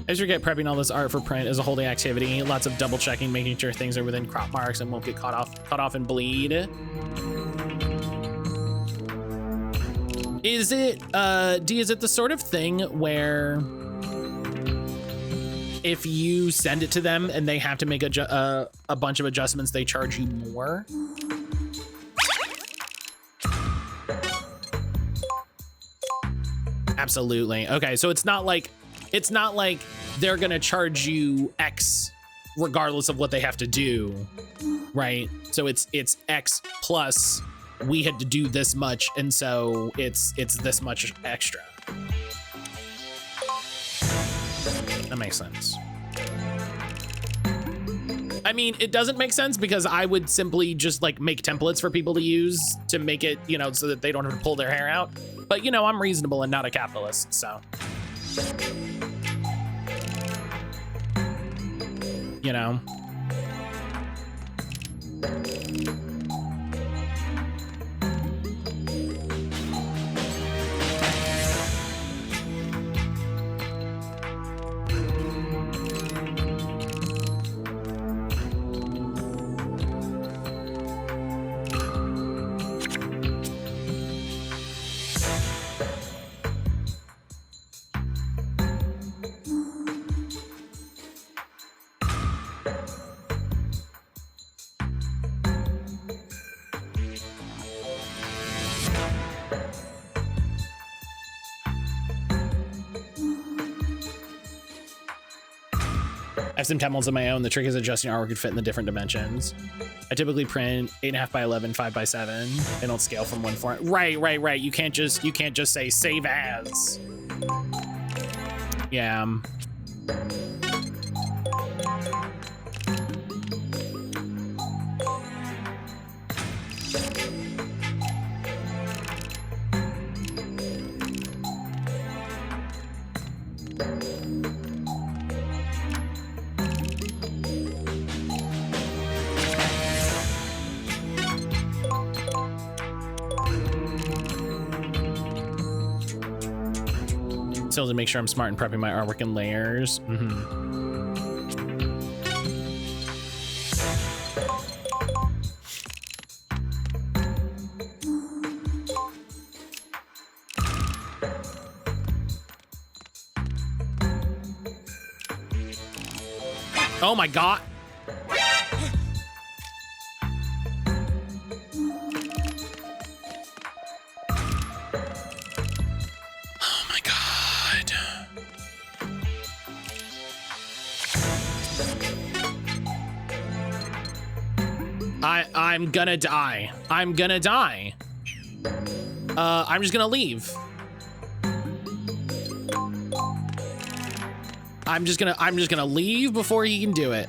I forget prepping all this art for print is a holding activity. Lots of double checking, making sure things are within crop marks and won't get cut off and bleed. Is it D, is it the sort of thing where if you send it to them and they have to make a bunch of adjustments, they charge you more? Absolutely. Okay, so it's not like they're gonna charge you X regardless of what they have to do, right? So it's X plus we had to do this much, and so it's this much extra. That makes sense. I mean, it doesn't make sense because I would simply just like make templates for people to use to make it, you know, so that they don't have to pull their hair out. But you know, I'm reasonable and not a capitalist, so. You know. I have some templates of my own. The trick is adjusting artwork could fit in the different dimensions. I typically print 8.5 by 11, 5 by 7. They don't scale from 1/4. Right. You can't just say save as. Yeah. Still to make sure I'm smart in prepping my artwork in layers. Oh my God. I'm gonna die. I'm gonna die. I'm just gonna leave. I'm just gonna leave before he can do it.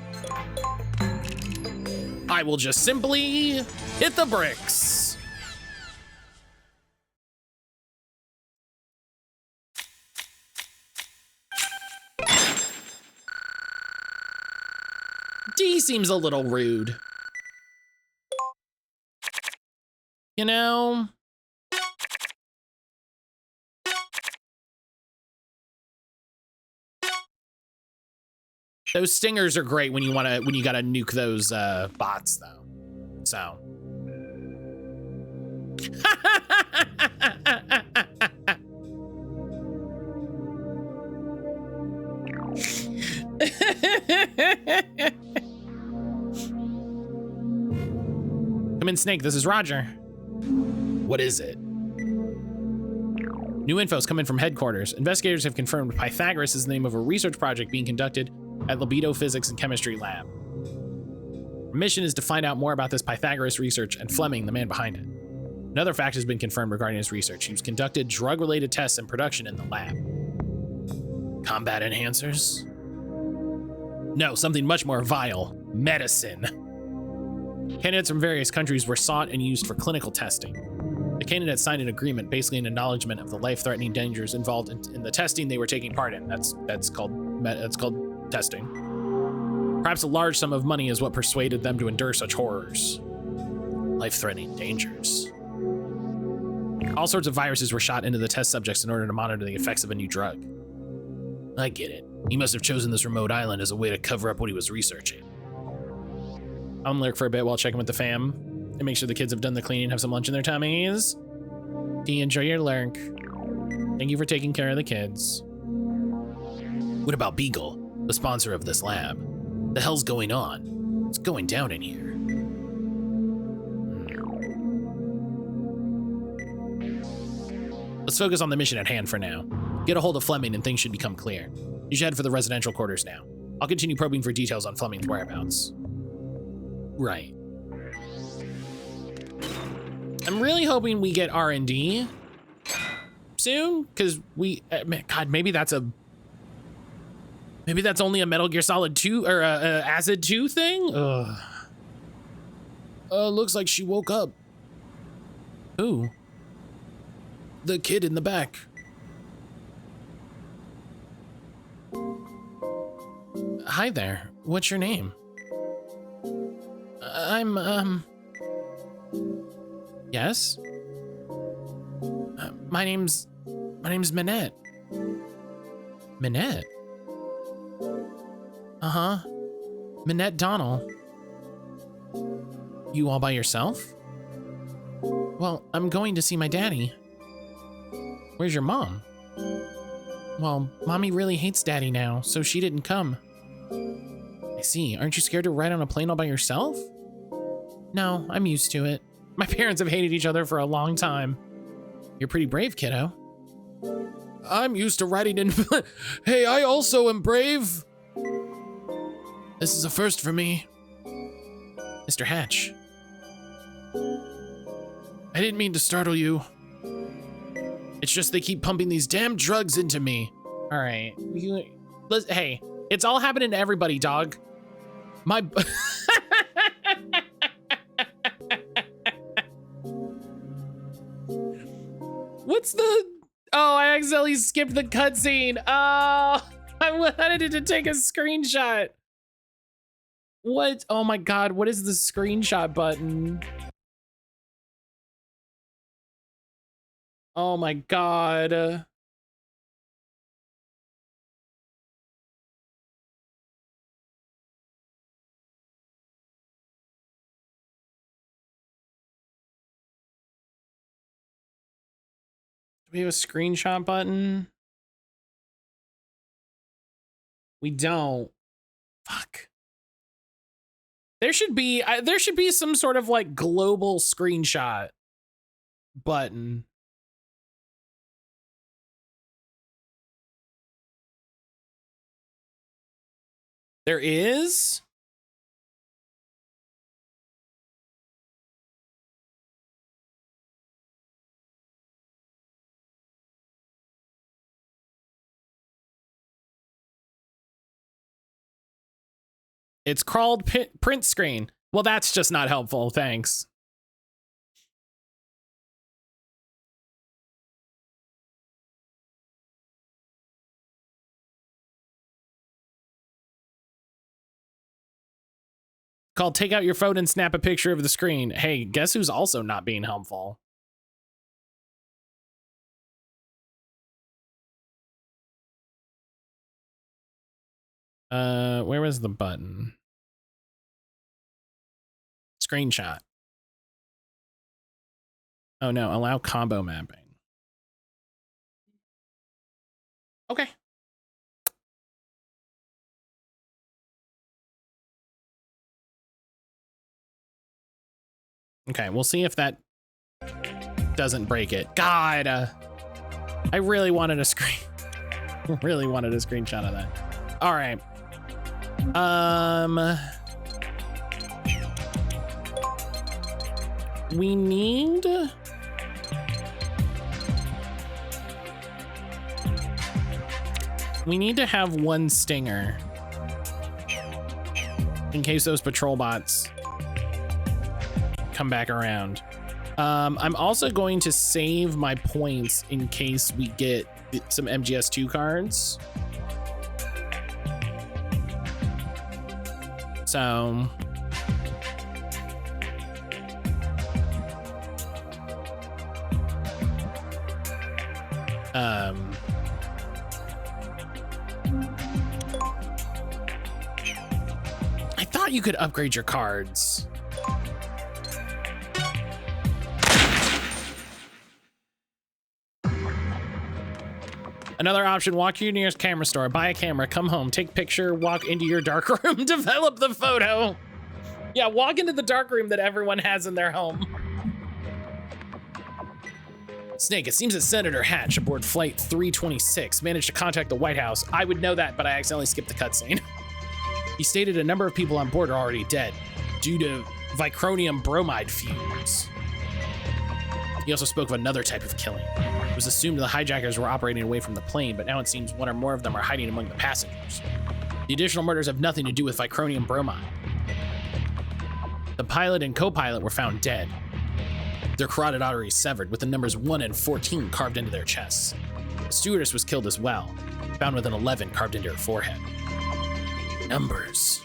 I will just simply hit the bricks. seems a little rude. You know? Those stingers are great when you gotta nuke those bots though. So. Come in, Snake, this is Roger. What is it? New info's coming from headquarters. Investigators have confirmed Pythagoras is the name of a research project being conducted at Libido Physics and Chemistry Lab. Our mission is to find out more about this Pythagoras research and Fleming, the man behind it. Another fact has been confirmed regarding his research. He was conducted drug-related tests and production in the lab. Combat enhancers? No, something much more vile. Medicine. Candidates from various countries were sought and used for clinical testing. The candidates signed an agreement, basically an acknowledgement of the life-threatening dangers involved in the testing they were taking part in. That's called testing. Perhaps a large sum of money is what persuaded them to endure such horrors. Life-threatening dangers. All sorts of viruses were shot into the test subjects in order to monitor the effects of a new drug. I get it. He must have chosen this remote island as a way to cover up what he was researching. I'm gonna lurk for a bit while checking with the fam and make sure the kids have done the cleaning and have some lunch in their tummies. D, enjoy your lurk. Thank you for taking care of the kids. What about Beagle, the sponsor of this lab? The hell's going on? What's going down in here? Let's focus on the mission at hand for now. Get a hold of Fleming and things should become clear. You should head for the residential quarters now. I'll continue probing for details on Fleming's whereabouts. Right. I'm really hoping we get R&D soon, because God, maybe that's only a Metal Gear Solid 2 or a Acid 2 thing. Ugh. Looks like she woke up. Who? The kid in the back. Hi there. What's your name? I'm, Yes? My name's Minette. Minette? Uh-huh. Minette Donnell. You all by yourself? Well, I'm going to see my daddy. Where's your mom? Well, Mommy really hates Daddy now, so she didn't come. I see. Aren't you scared to ride on a plane all by yourself? No, I'm used to it. My parents have hated each other for a long time. You're pretty brave, kiddo. I'm used to riding in... Hey, I also am brave. This is a first for me. Mr. Hatch. I didn't mean to startle you. It's just they keep pumping these damn drugs into me. All right. Hey, it's all happening to everybody, dog. My... What's the... Oh, I accidentally skipped the cutscene. Oh, I wanted to take a screenshot. What? Oh my God, what is the screenshot button? Oh my God. Do we have a screenshot button? We don't. Fuck. There should be some sort of like global screenshot button. There is? It's called print screen. Well, that's just not helpful. Thanks. called Take Out Your Phone and Snap a Picture of the Screen. Hey, guess who's also not being helpful? Where was the button? Screenshot. Oh no, allow combo mapping. Okay. Okay, we'll see if that doesn't break it. God, I really wanted a screen. Really wanted a screenshot of that. All right. We need. We need to have one stinger in case those patrol bots come back around. I'm also going to save my points in case we get some MGS2 cards. So I thought you could upgrade your cards. Another option, walk to your nearest camera store, buy a camera, come home, take a picture, walk into your dark room, develop the photo. Yeah, walk into the dark room that everyone has in their home. Snake, it seems that Senator Hatch aboard Flight 326 managed to contact the White House. I would know that, but I accidentally skipped the cutscene. He stated a number of people on board are already dead due to vicronium bromide fumes. He also spoke of another type of killing. It was assumed the hijackers were operating away from the plane, but now it seems one or more of them are hiding among the passengers. The additional murders have nothing to do with vicronium bromide. The pilot and co-pilot were found dead. Their carotid arteries severed, with the numbers 1 and 14 carved into their chests. The stewardess was killed as well, found with an 11 carved into her forehead. Numbers.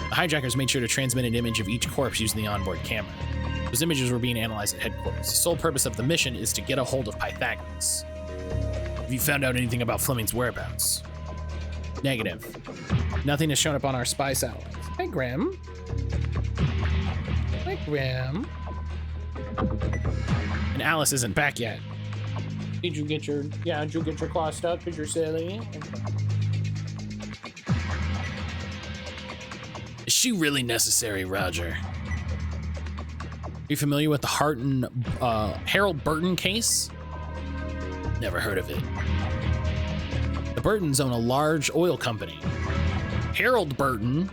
The hijackers made sure to transmit an image of each corpse using the onboard camera. Those images were being analyzed at headquarters. The sole purpose of the mission is to get a hold of Pythagoras. Have you found out anything about Fleming's whereabouts? Negative. Nothing has shown up on our spy satellites. Hi, Graham. Hi, Graham. And Alice isn't back yet. Did you get your claw stuck because you're silly? Is she really necessary, Roger? Are you familiar with the Harold Burton case? Never heard of it. The Burtons own a large oil company. Harold Burton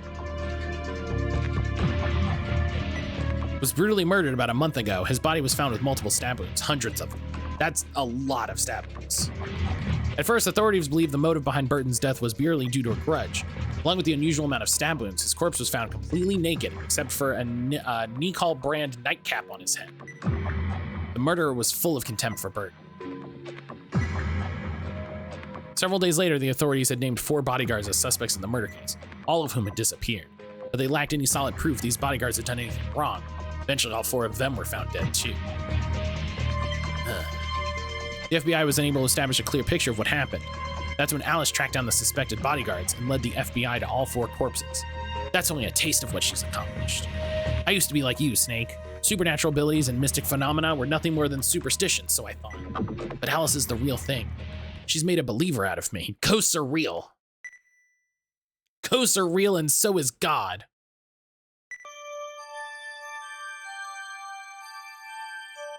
was brutally murdered about a month ago. His body was found with multiple stab wounds, hundreds of them. That's a lot of stab wounds. At first, authorities believed the motive behind Burton's death was purely due to a grudge. Along with the unusual amount of stab wounds, his corpse was found completely naked, except for a Nicol brand nightcap on his head. The murderer was full of contempt for Burton. Several days later, the authorities had named 4 bodyguards as suspects in the murder case, all of whom had disappeared. But they lacked any solid proof these bodyguards had done anything wrong. Eventually, all 4 of them were found dead, too. The FBI was unable to establish a clear picture of what happened. That's when Alice tracked down the suspected bodyguards and led the FBI to all 4 corpses. That's only a taste of what she's accomplished. I used to be like you, Snake. Supernatural abilities and mystic phenomena were nothing more than superstitions, so I thought. But Alice is the real thing. She's made a believer out of me. Ghosts are real. Ghosts are real, and so is God.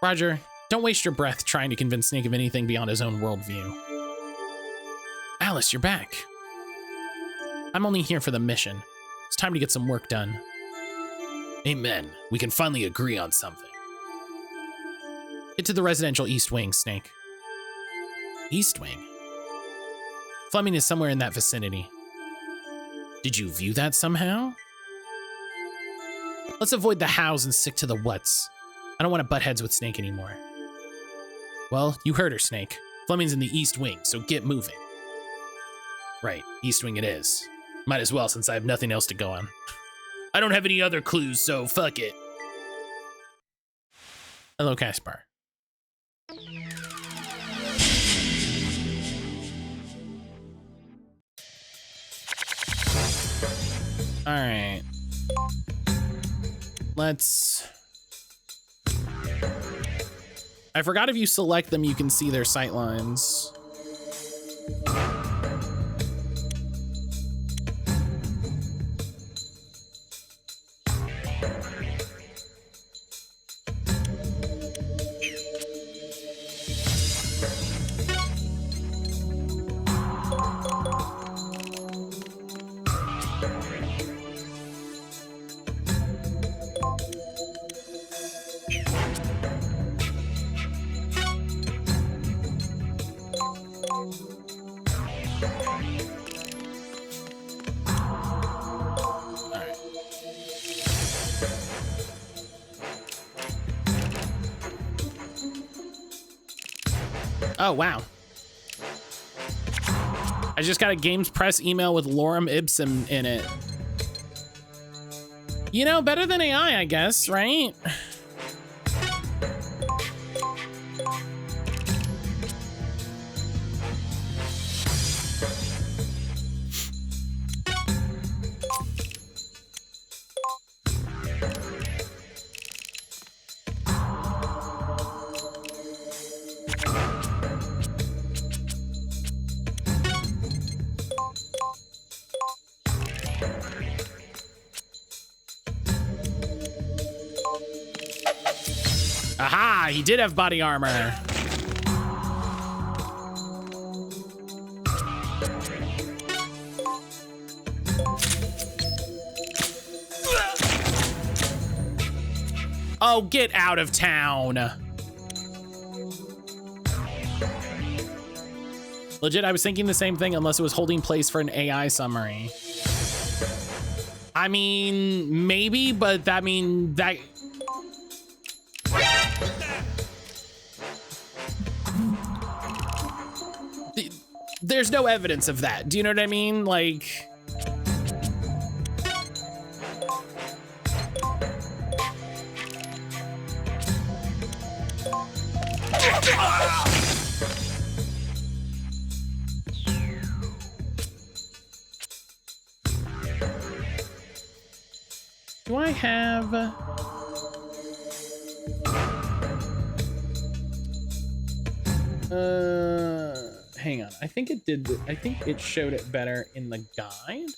Roger, don't waste your breath trying to convince Snake of anything beyond his own worldview. Alice, you're back. I'm only here for the mission. It's time to get some work done. Amen. We can finally agree on something. Get to the residential East Wing, Snake. East Wing? Fleming is somewhere in that vicinity. Did you view that somehow? Let's avoid the hows and stick to the whats. I don't want to butt heads with Snake anymore. Well, you heard her, Snake. Fleming's in the East Wing, so get moving. Right, East Wing it is. Might as well, since I have nothing else to go on. I don't have any other clues, so fuck it. Hello, Caspar. All right. Let's... I forgot if you select them, you can see their sight lines. Oh, wow. I just got a Games Press email with lorem ipsum in it. You know, better than AI, I guess, right? Aha, he did have body armor. Oh, get out of town. Legit, I was thinking the same thing unless it was holding place for an AI summary. I mean, maybe, but that mean that... There's no evidence of that. Do you know what I mean? Like... Do I have... Hang on. I think it did. I think it showed it better in the guide.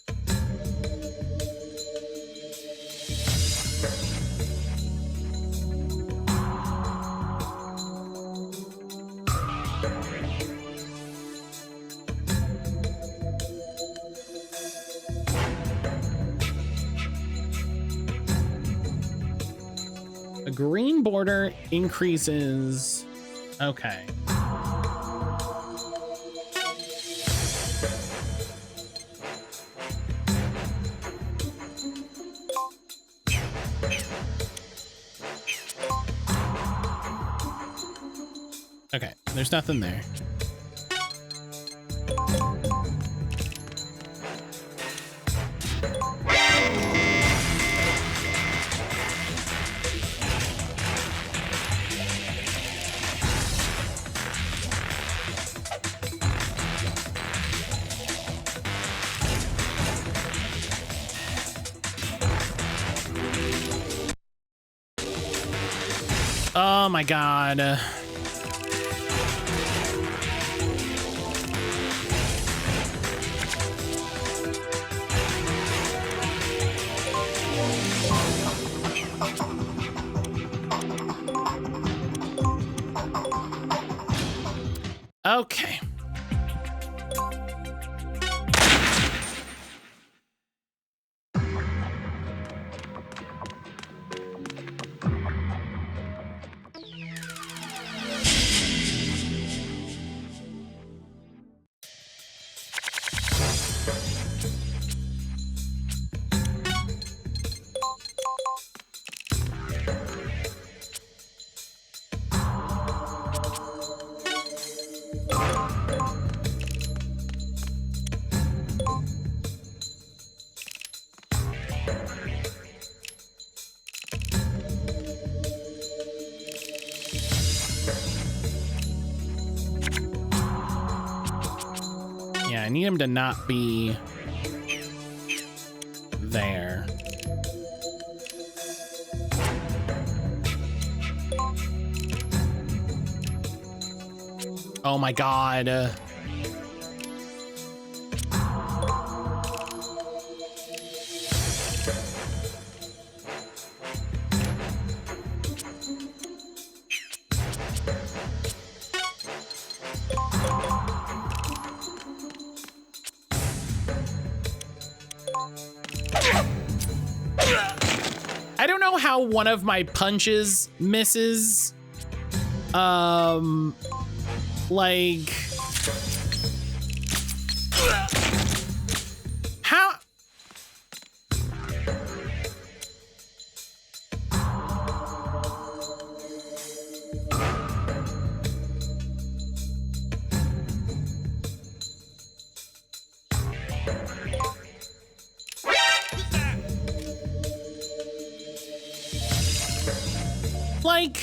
A green border increases. Okay. Okay, there's nothing there. Oh my God. Okay. need him to not be there. Oh my God. I don't know how one of my punches misses. Like, how? Like,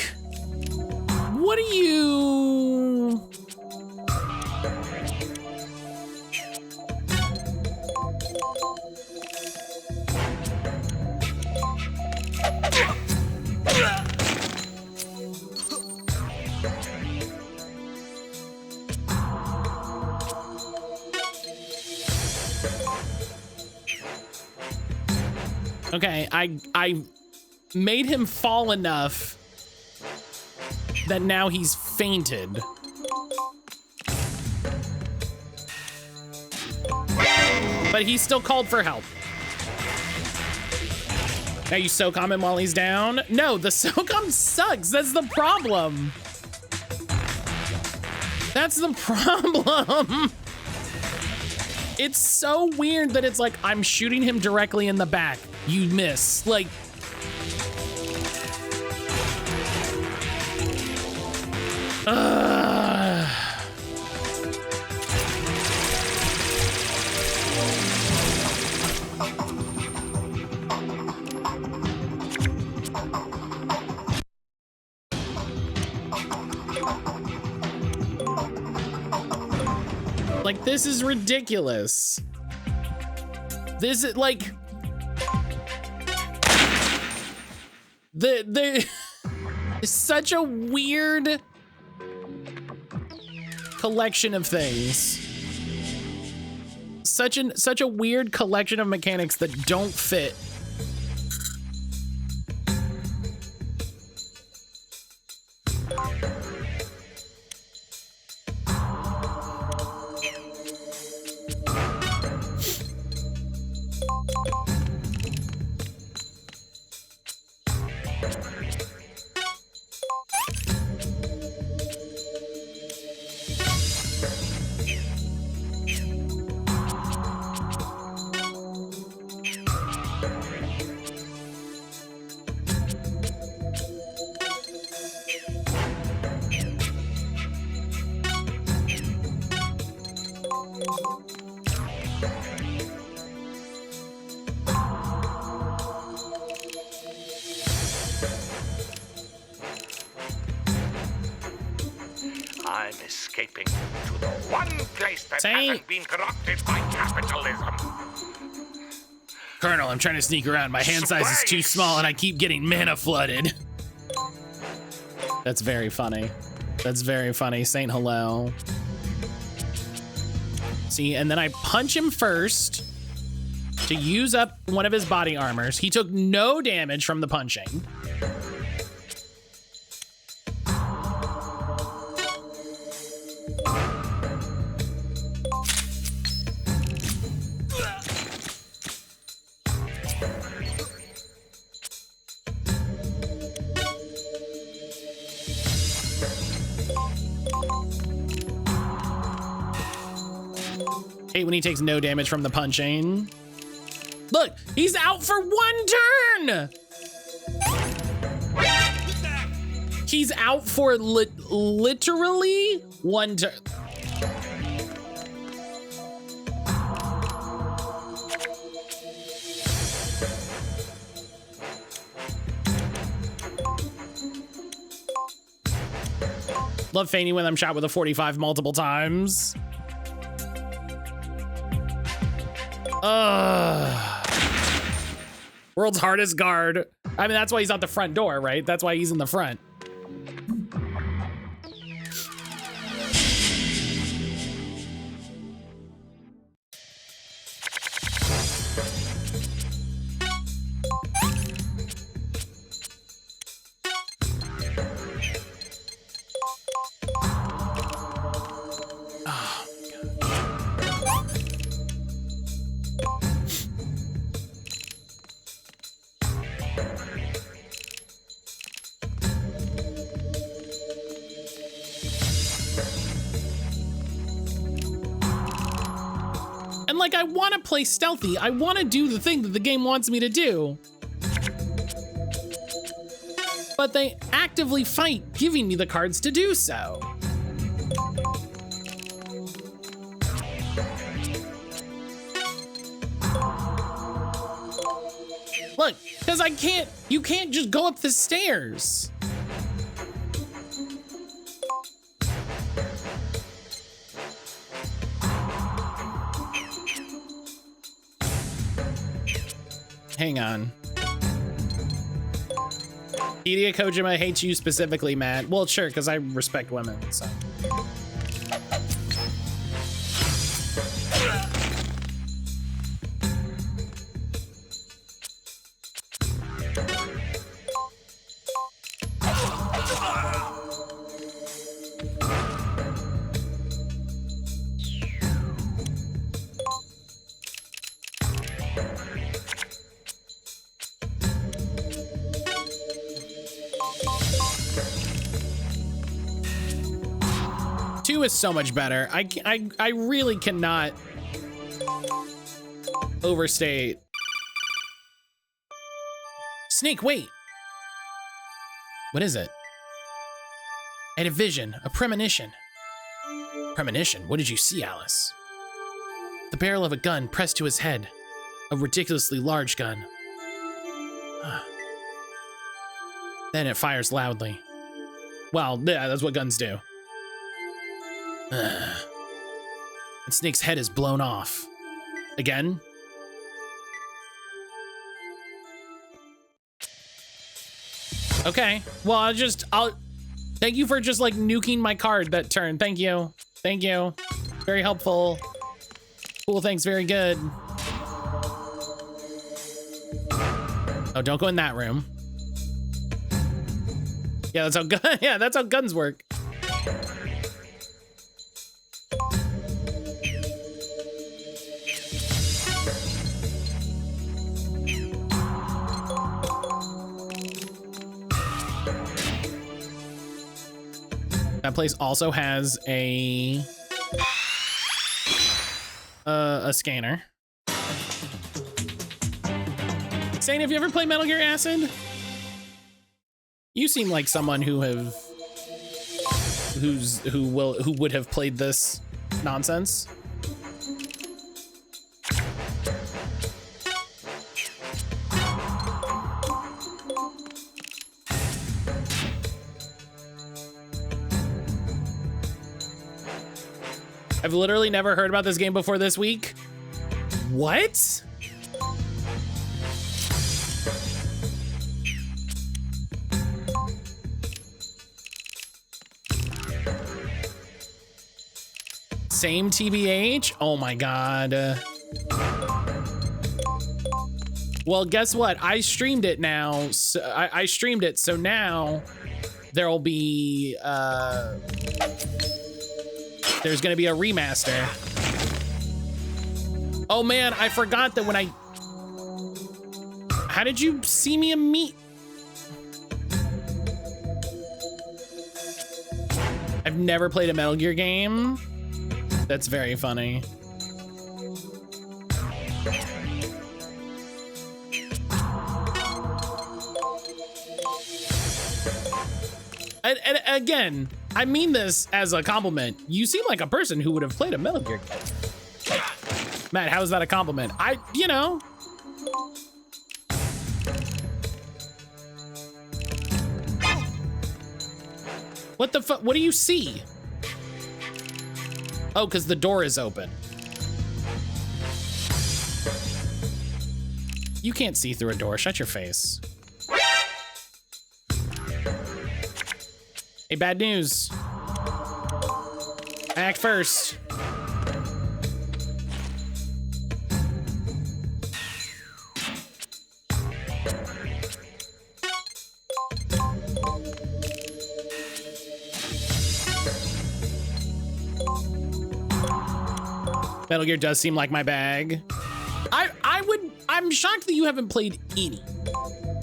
what are you? Okay, I made him fall enough that now he's fainted. But he still called for help. Now you soak on him while he's down? No, the soak on sucks. That's the problem. That's the problem. It's so weird that it's like, I'm shooting him directly in the back. You miss. Like, like, this is ridiculous. This is like the such a weird collection of things. Such a weird collection of mechanics that don't fit. I'm escaping to the one place that Say- hasn't been corrupted by capitalism. Colonel, I'm trying to sneak around. My hand size is too Space. small and I keep getting mana flooded. That's very funny. That's very funny. Saint hello. See, and then I punch him first to use up one of his body armors. He took no damage from the punching. Hate when he takes no damage from the punching. Look, he's out for one turn. He's out for literally one turn. Love feigning when I'm shot with a 45 multiple times. World's hardest guard. I mean, that's why he's at the front door, right? That's why he's in the front. And like, I want to play stealthy. I want to do the thing that the game wants me to do. But they actively fight giving me the cards to do so. Look, because you can't just go up the stairs. Hang on. Hideo Kojima hates you specifically, Matt. Well, sure, because I respect women, so. Two is so much better. I really cannot overstate. Snake, wait. What is it? I had a vision, a premonition. Premonition? What did you see, Alice? The barrel of a gun pressed to his head. A ridiculously large gun. Then it fires loudly. Well, yeah, that's what guns do. And Snake's head is blown off. Again? Okay. Well, I'll thank you for just like nuking my card that turn. Thank you. Thank you. Very helpful. Cool, thanks, very good. Oh, don't go in that room. Yeah, that's how guns work. That place also has a scanner. Sane, have you ever played Metal Gear Acid? You seem like someone who would have played this nonsense. I've literally never heard about this game before this week. What? Same TBH? Oh my God. Well, guess what? I streamed it now. So I streamed it, so now there'll be there's gonna be a remaster. Oh man, I forgot that when I... How did you see me meet? I've never played a Metal Gear game. That's very funny. And again, I mean this as a compliment. You seem like a person who would have played a Metal Gear game. Matt, how is that a compliment? You know. What the fuck? What do you see? Oh, because the door is open. You can't see through a door. Shut your face. Hey, bad news. Act first. Metal Gear does seem like my bag. I'm shocked that you haven't played any,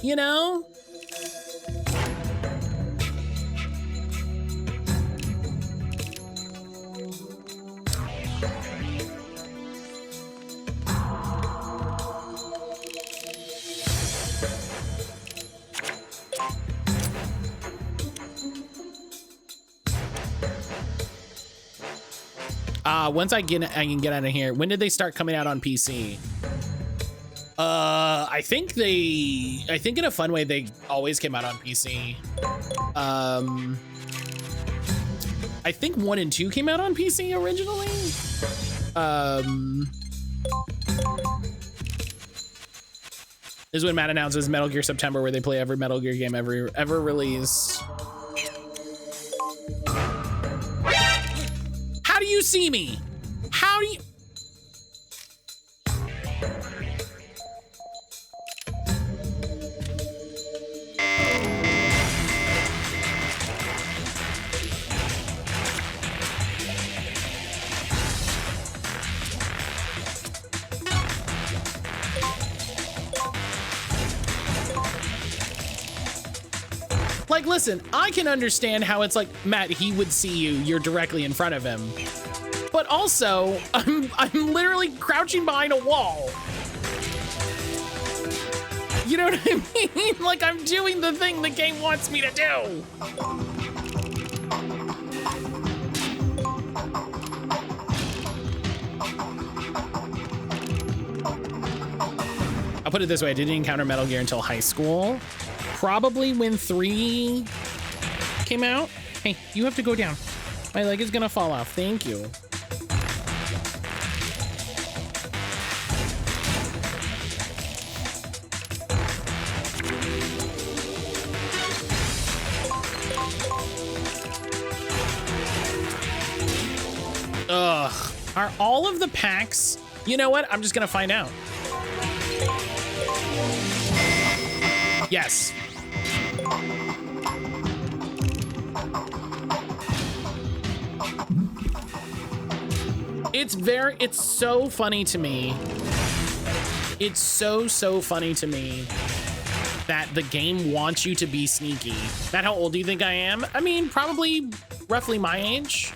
you know? Once I can get out of here. When did they start coming out on PC? I think in a fun way, they always came out on PC. I think 1 and 2 came out on PC originally. This is when Matt announces Metal Gear September, where they play every Metal Gear game ever released. How do you see me? How do you? Like, listen, I can understand how it's like, Matt, he would see you, you're directly in front of him. But also, I'm literally crouching behind a wall. You know what I mean? Like, I'm doing the thing the game wants me to do. I'll put it this way, I didn't encounter Metal Gear until high school. Probably when 3 came out. Hey, you have to go down. My leg is gonna fall off. Thank you. Ugh. Are all of the packs? You know what? I'm just gonna find out. Yes. It's so funny to me. It's so funny to me that the game wants you to be sneaky. Matt, how old do you think I am? I mean, probably roughly my age.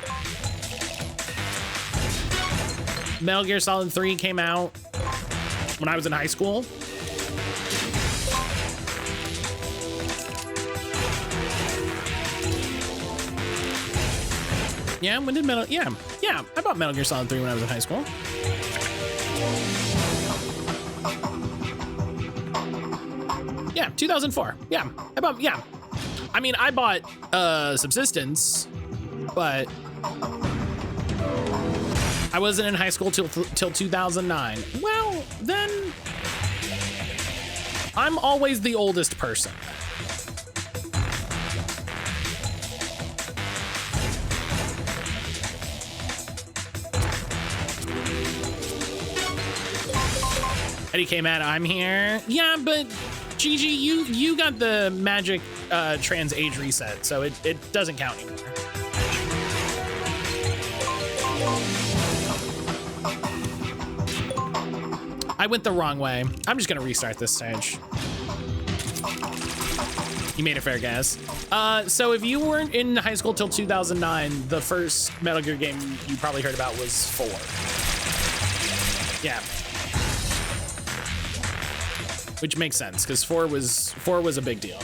Metal Gear Solid 3 came out when I was in high school. Yeah, when did yeah, I bought Metal Gear Solid 3 when I was in high school. Yeah, 2004. Yeah, I mean, I bought Subsistence, but I wasn't in high school till 2009. Well, then I'm always the oldest person. Eddie came out, I'm here. Yeah, but Gigi, you got the magic trans age reset, so it doesn't count anymore. I went the wrong way. I'm just gonna restart this stage. You made a fair guess. So if you weren't in high school till 2009, the first Metal Gear game you probably heard about was 4. Yeah. Which makes sense, because 4 was a big deal.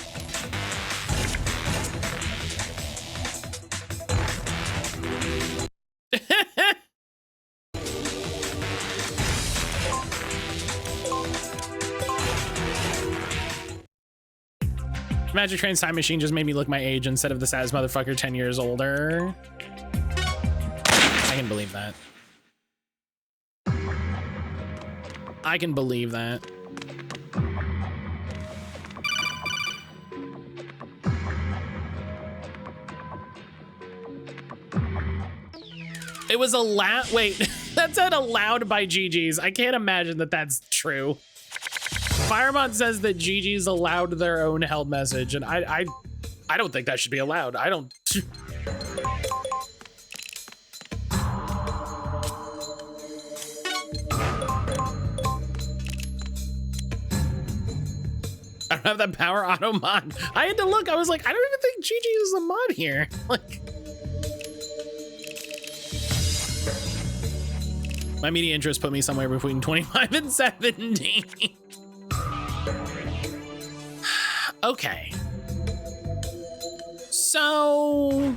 Magic Train's Time Machine just made me look my age instead of the saddest motherfucker 10 years older. I can believe that. I can believe that. It was allowed. Wait, that said allowed by GG's. I can't imagine that that's true. Firemont says that GG's allowed their own held message, and I don't think that should be allowed. I don't. I don't have that power auto mod. I had to look. I was like, I don't even think GG is a mod here. Like, my media interest put me somewhere between 25 and 70. Okay. So.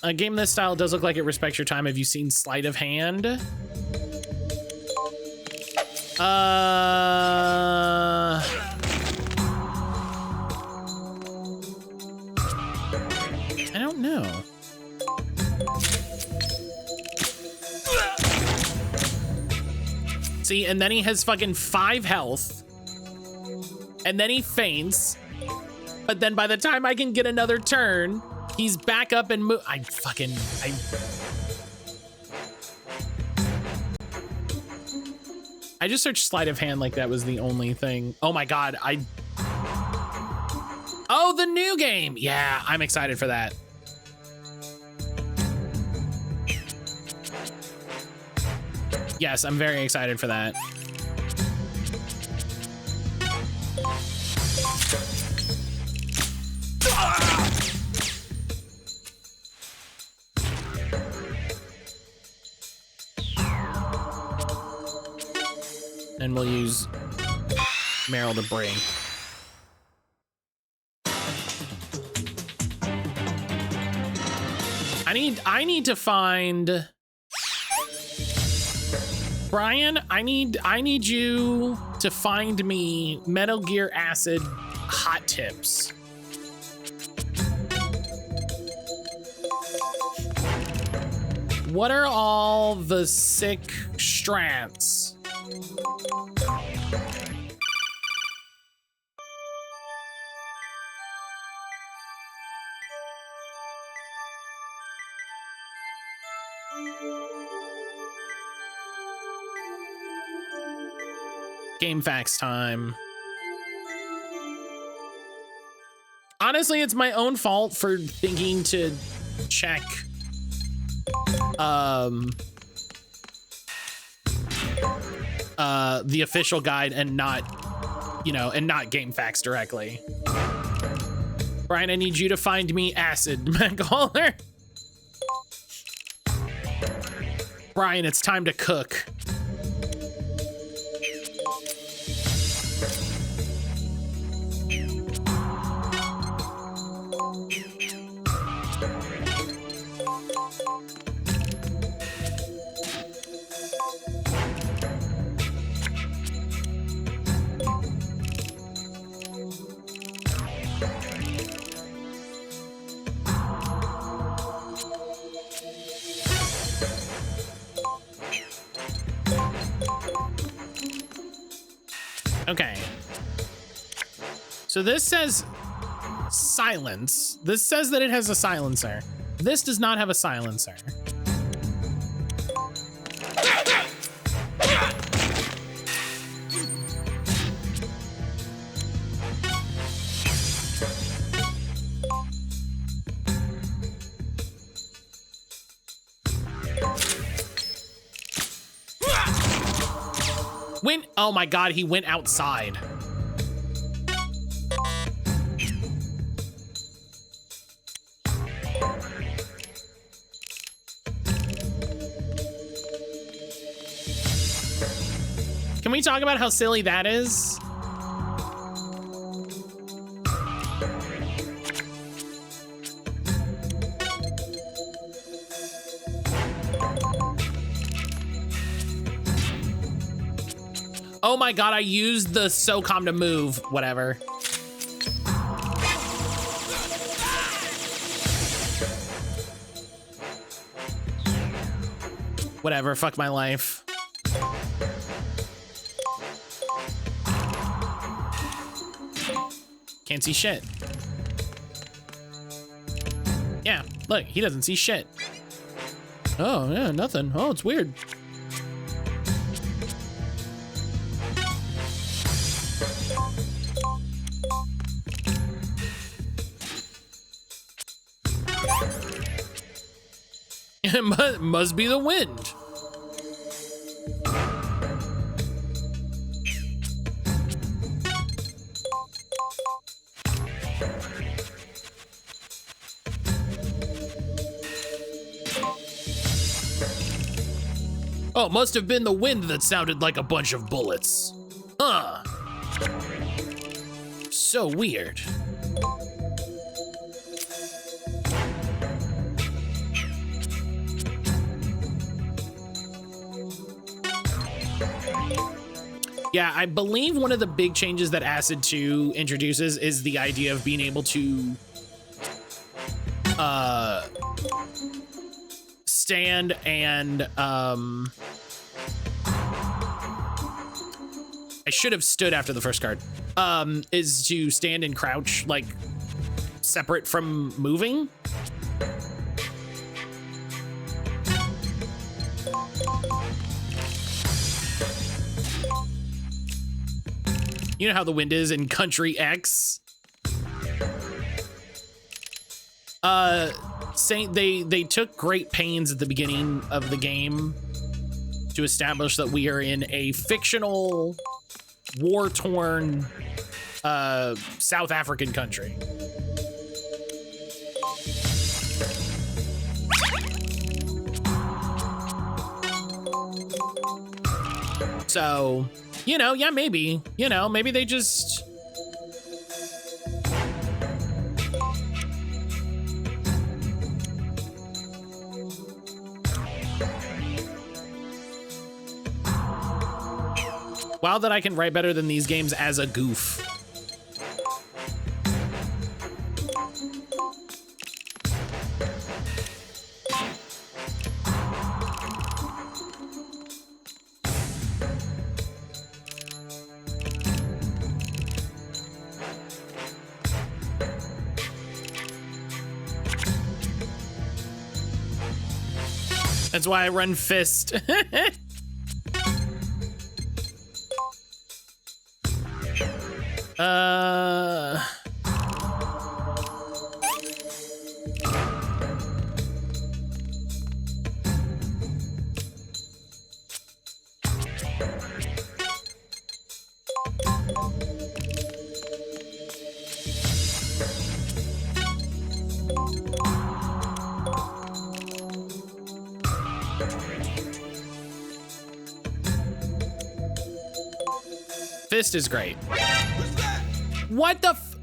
A game this style does look like it respects your time. Have you seen Sleight of Hand? I don't know. See, and then he has fucking 5 health. And then he faints. But then by the time I can get another turn, he's back up and move. I just searched Sleight of Hand like that was the only thing. Oh my God, oh, the new game. Yeah, I'm excited for that. Yes, I'm very excited for that. And we'll use Meryl to bring. I need to find Brian. I need you to find me Metal Gear Acid hot tips. What are all the sick strats? Game facts time. Honestly, it's my own fault for thinking to check the official guide and not, and not game facts directly. Brian, I need you to find me acid, mattcaulder. Brian, it's time to cook. Okay. So this says silence. This says that it has a silencer. This does not have a silencer. Oh my God, he went outside. Can we talk about how silly that is? Oh my god, I used the SOCOM to move. Whatever. Whatever, fuck my life. Can't see shit. Yeah, look, he doesn't see shit. Oh, yeah, nothing. Oh, it's weird. It must be the wind. Oh, it must have been the wind that sounded like a bunch of bullets. Huh. So weird. Yeah, I believe one of the big changes that Acid 2 introduces is the idea of being able to stand and I should have stood after the first card. Is to stand and crouch like separate from moving. You know how the wind is in Country X? They took great pains at the beginning of the game to establish that we are in a fictional, war-torn South African country. So, you know, yeah, maybe, you know, maybe they just... Wow, that I can write better than these games as a goof. That's why I run Fist. Fist is great. What the f-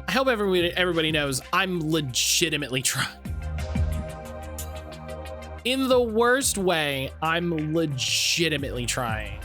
I hope everybody knows I'm legitimately trying. In the worst way, I'm legitimately trying.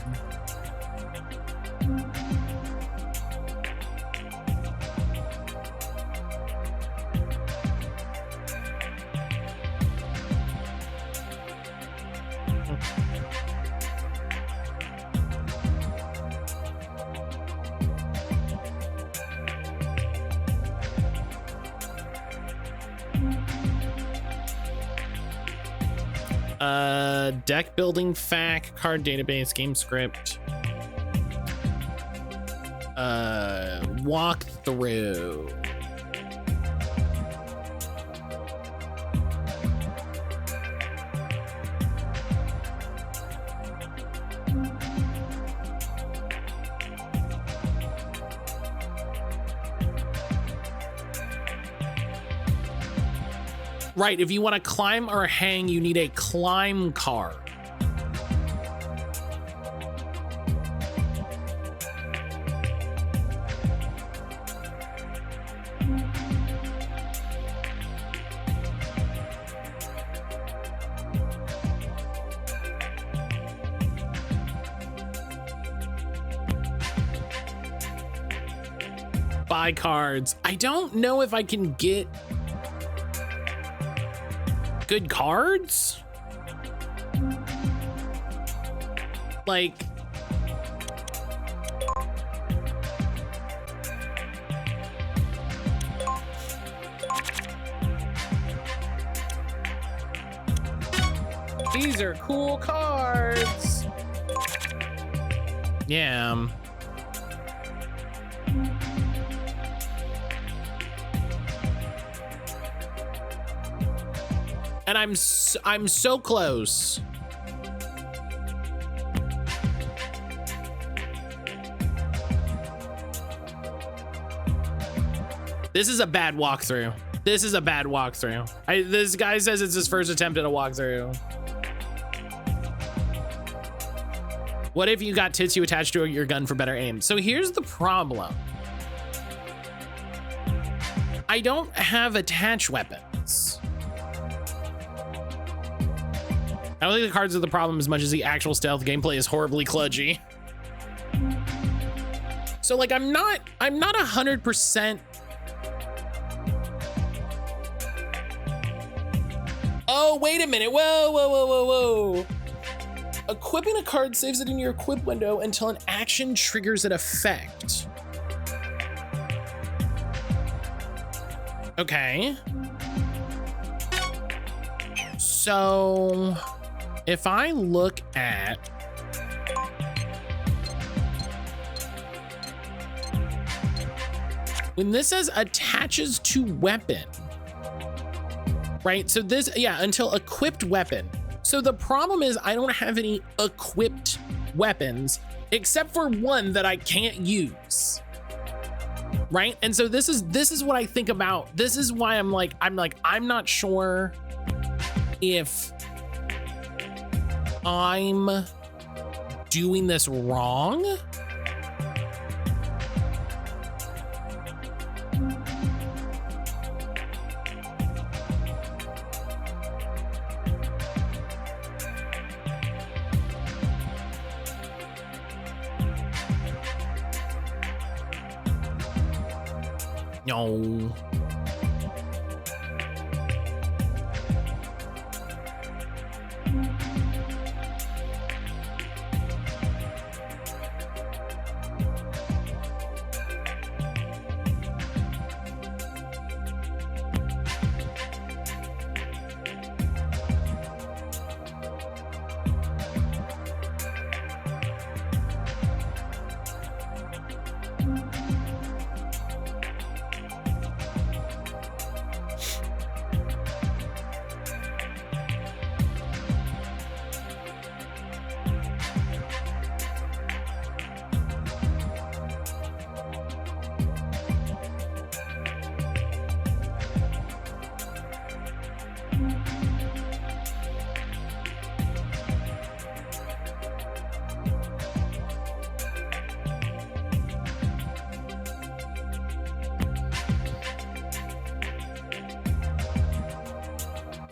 Deck building fact, card database, game script. Walk through. Right, if you want to climb or hang, you need a climb card. Buy cards. I don't know if I can get good cards. Like, these are cool cards. Yeah. And I'm so close. This is a bad walkthrough. This is a bad walkthrough. This guy says it's his first attempt at a walkthrough. What if you got Titsu attached to your gun for better aim? So here's the problem. I don't have attached weapons. I don't think the cards are the problem as much as the actual stealth gameplay is horribly kludgy. So like, I'm not 100%. Oh, wait a minute. Whoa. Equipping a card saves it in your equip window until an action triggers an effect. Okay. So if I look at when this says attaches to weapon, right? So this, yeah, until equipped weapon. So the problem is I don't have any equipped weapons except for one that I can't use. Right? And so this is what I think about. This is why I'm not sure if I'm doing this wrong. No.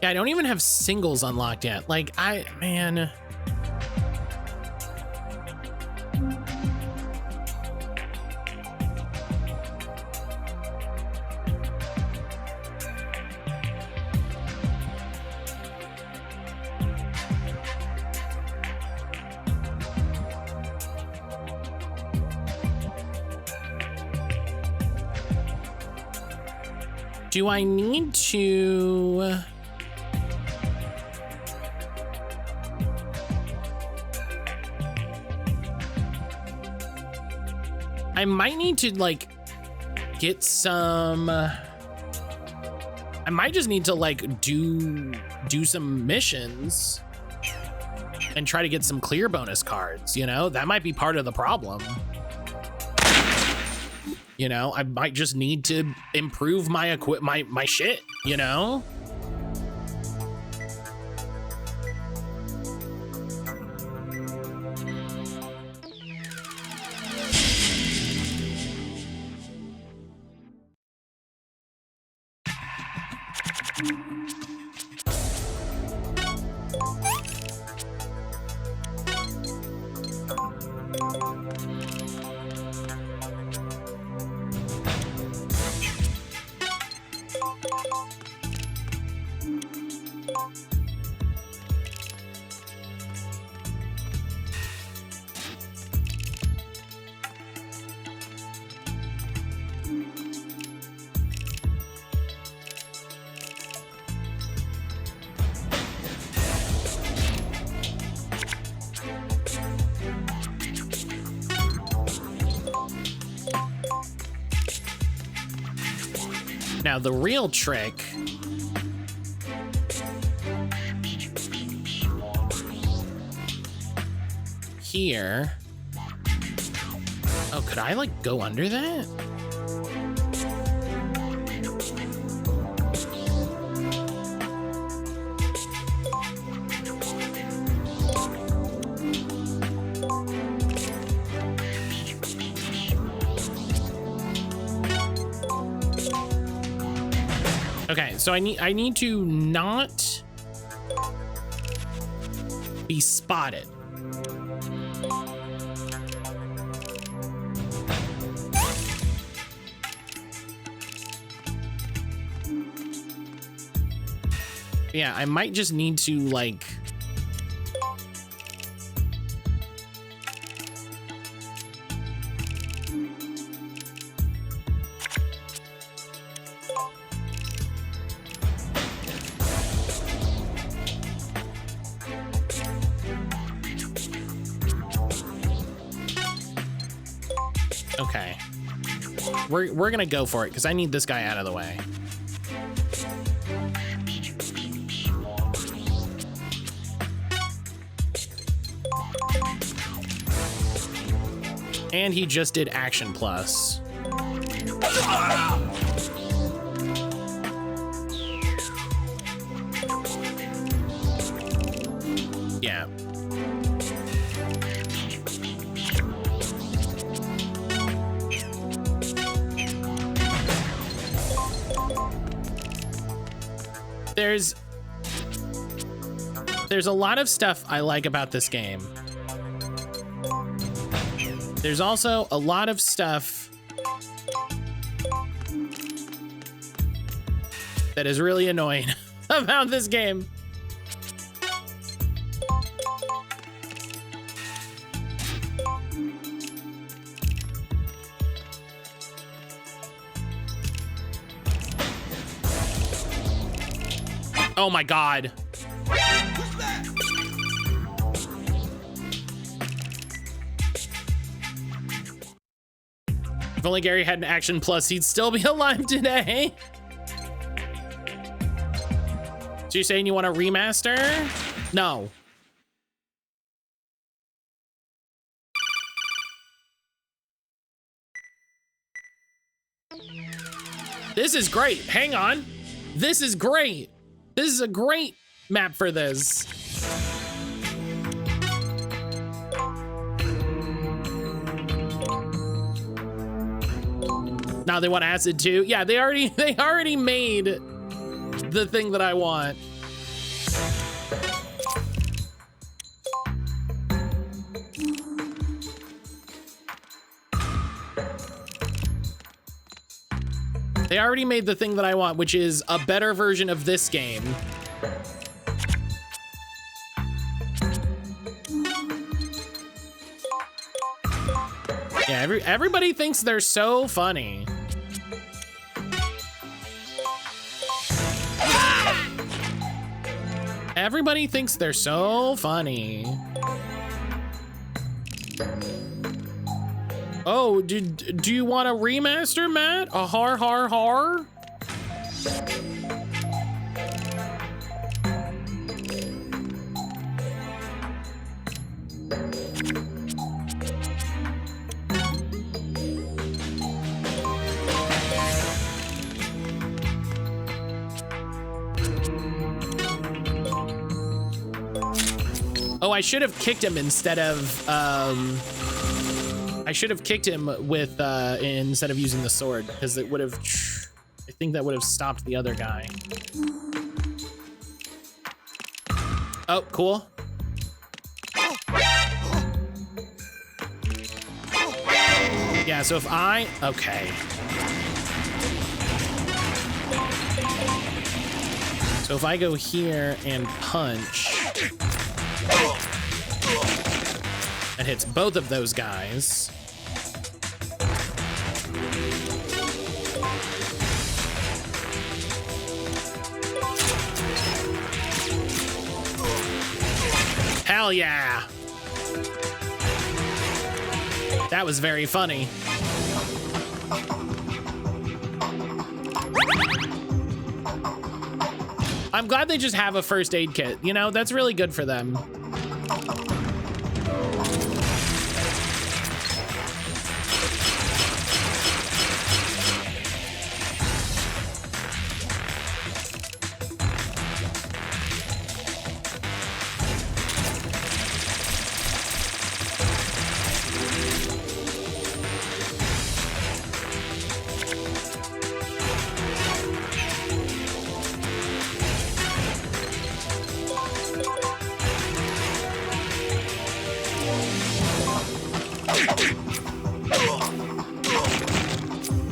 Yeah, I don't even have singles unlocked yet. Like, man. Do I need to I might need to like get some, I might just need to like do some missions and try to get some clear bonus cards, you know? That might be part of the problem. You know, I might just need to improve my my shit, you know? Now, the real trick here. Oh, could I like go under that? Okay, so I need to not be spotted. Yeah, I might just need to like okay. We're gonna go for it because I need this guy out of the way. And he just did Action Plus. Yeah. There's a lot of stuff I like about this game. There's also a lot of stuff that is really annoying about this game. Oh my God. If only Gary had an Action Plus, he'd still be alive today. So you're saying you want a remaster? No. This is great. Hang on. This is great. This is a great map for this. Now they want acid too. Yeah, they already made the thing that I want. They already made the thing that I want, which is a better version of this game. Yeah, everybody thinks they're so funny. Everybody thinks they're so funny. Oh, do you want a remaster, Matt? A har har har? Oh, I should have kicked him instead of, I should have kicked him with, instead of using the sword, because it would have, I think that would have stopped the other guy. Oh, cool. Yeah, so if I, okay. So if I go here and punch, it hits both of those guys. Hell yeah. That was very funny. I'm glad they just have a first aid kit. You know, that's really good for them.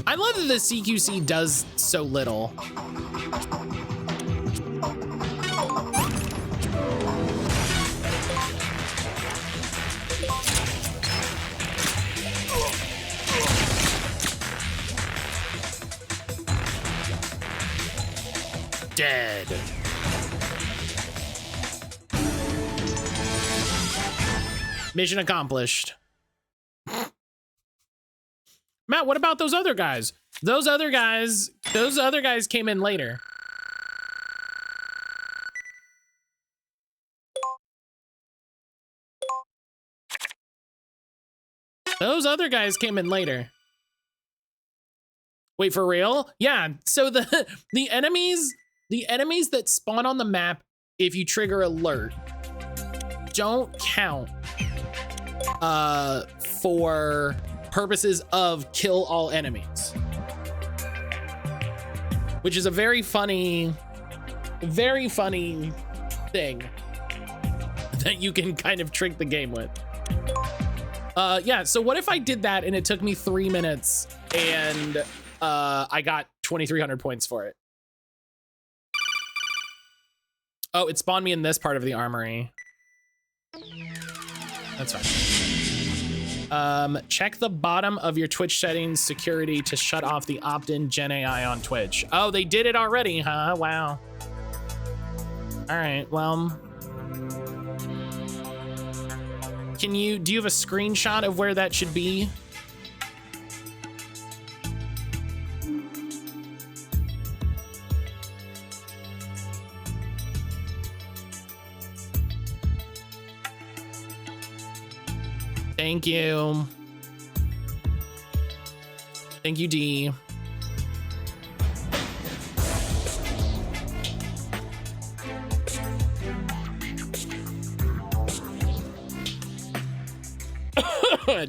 I love that the CQC does so little. Dead. Mission accomplished. Matt, what about those other guys? Those other guys came in later. Those other guys came in later. Wait, for real? Yeah, so the enemies that spawn on the map if you trigger alert don't count for purposes of kill all enemies, which is a very funny thing that you can kind of trick the game with. Yeah, so what if I did that and it took me 3 minutes and I got 2,300 points for it? Oh, it spawned me in this part of the armory. That's fine. Check the bottom of your Twitch settings security to shut off the opt-in Gen AI on Twitch. Oh, they did it already, huh? Wow. All right, well. Do you have a screenshot of where that should be? Thank you. Thank you, D.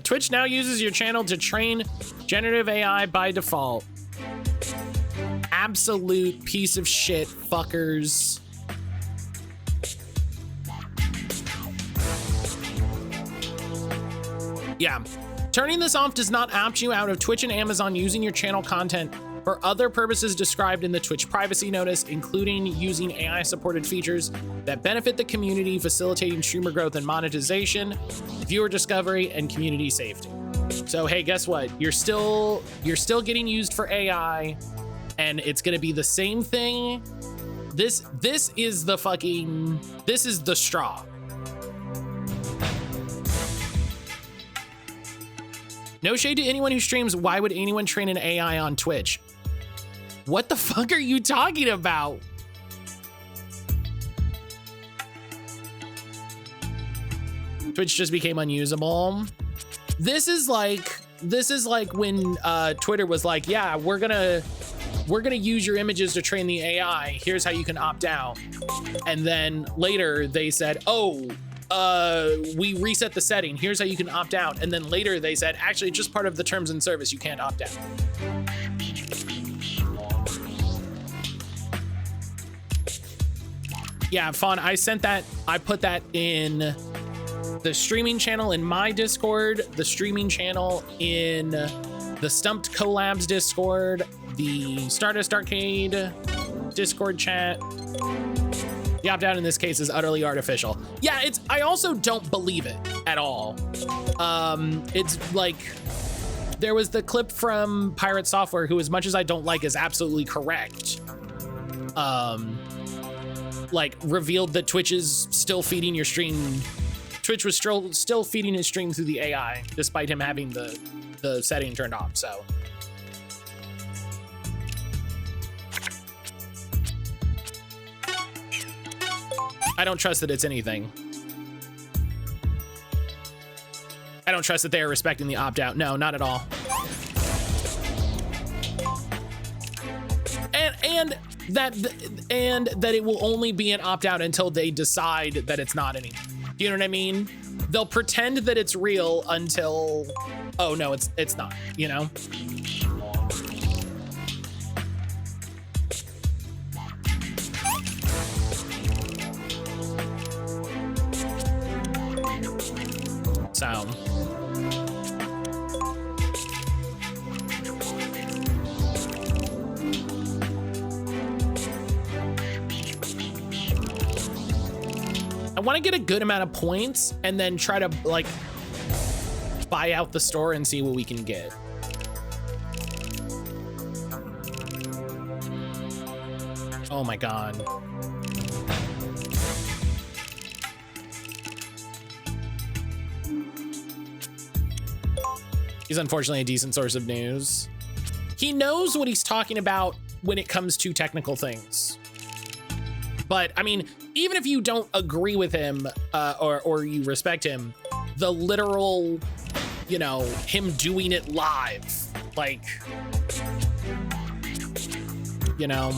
Twitch now uses your channel to train generative AI by default. Absolute piece of shit fuckers. Yeah, turning this off does not opt you out of Twitch and Amazon using your channel content for other purposes described in the Twitch privacy notice, including using AI-supported features that benefit the community, facilitating streamer growth and monetization, viewer discovery, and community safety. So hey, guess what? You're still getting used for AI, and it's gonna be the same thing. This is the straw. No shade to anyone who streams. Why would anyone train an AI on Twitch? What the fuck are you talking about? Twitch just became unusable. This is like when Twitter was like, yeah, we're gonna use your images to train the AI. Here's how you can opt out. And then later they said, oh, we reset the setting. Here's how you can opt out. And then later they said, actually, it's just part of the terms and service. You can't opt out. Yeah, Fawn, I sent that. I put that in the streaming channel in my Discord, the streaming channel in the Stumped Collabs Discord, the Stardust Arcade Discord chat. The opt-out in this case is utterly artificial. Yeah, I also don't believe it at all. It's like, there was the clip from Pirate Software, who, as much as I don't like, is absolutely correct. Like, revealed that Twitch is still feeding your stream. Twitch was still feeding his stream through the AI, despite him having the setting turned off, so. I don't trust that it's anything. I don't trust that they are respecting the opt-out. No, not at all. And that it will only be an opt-out until they decide that it's not anymore. Do you know what I mean? They'll pretend that it's real until, oh no, it's not, you know? So. I want to get a good amount of points and then try to like buy out the store and see what we can get. Oh my God. He's unfortunately a decent source of news. He knows what he's talking about when it comes to technical things. But I mean, even if you don't agree with him or you respect him, the literal, you know, him doing it live, like, you know,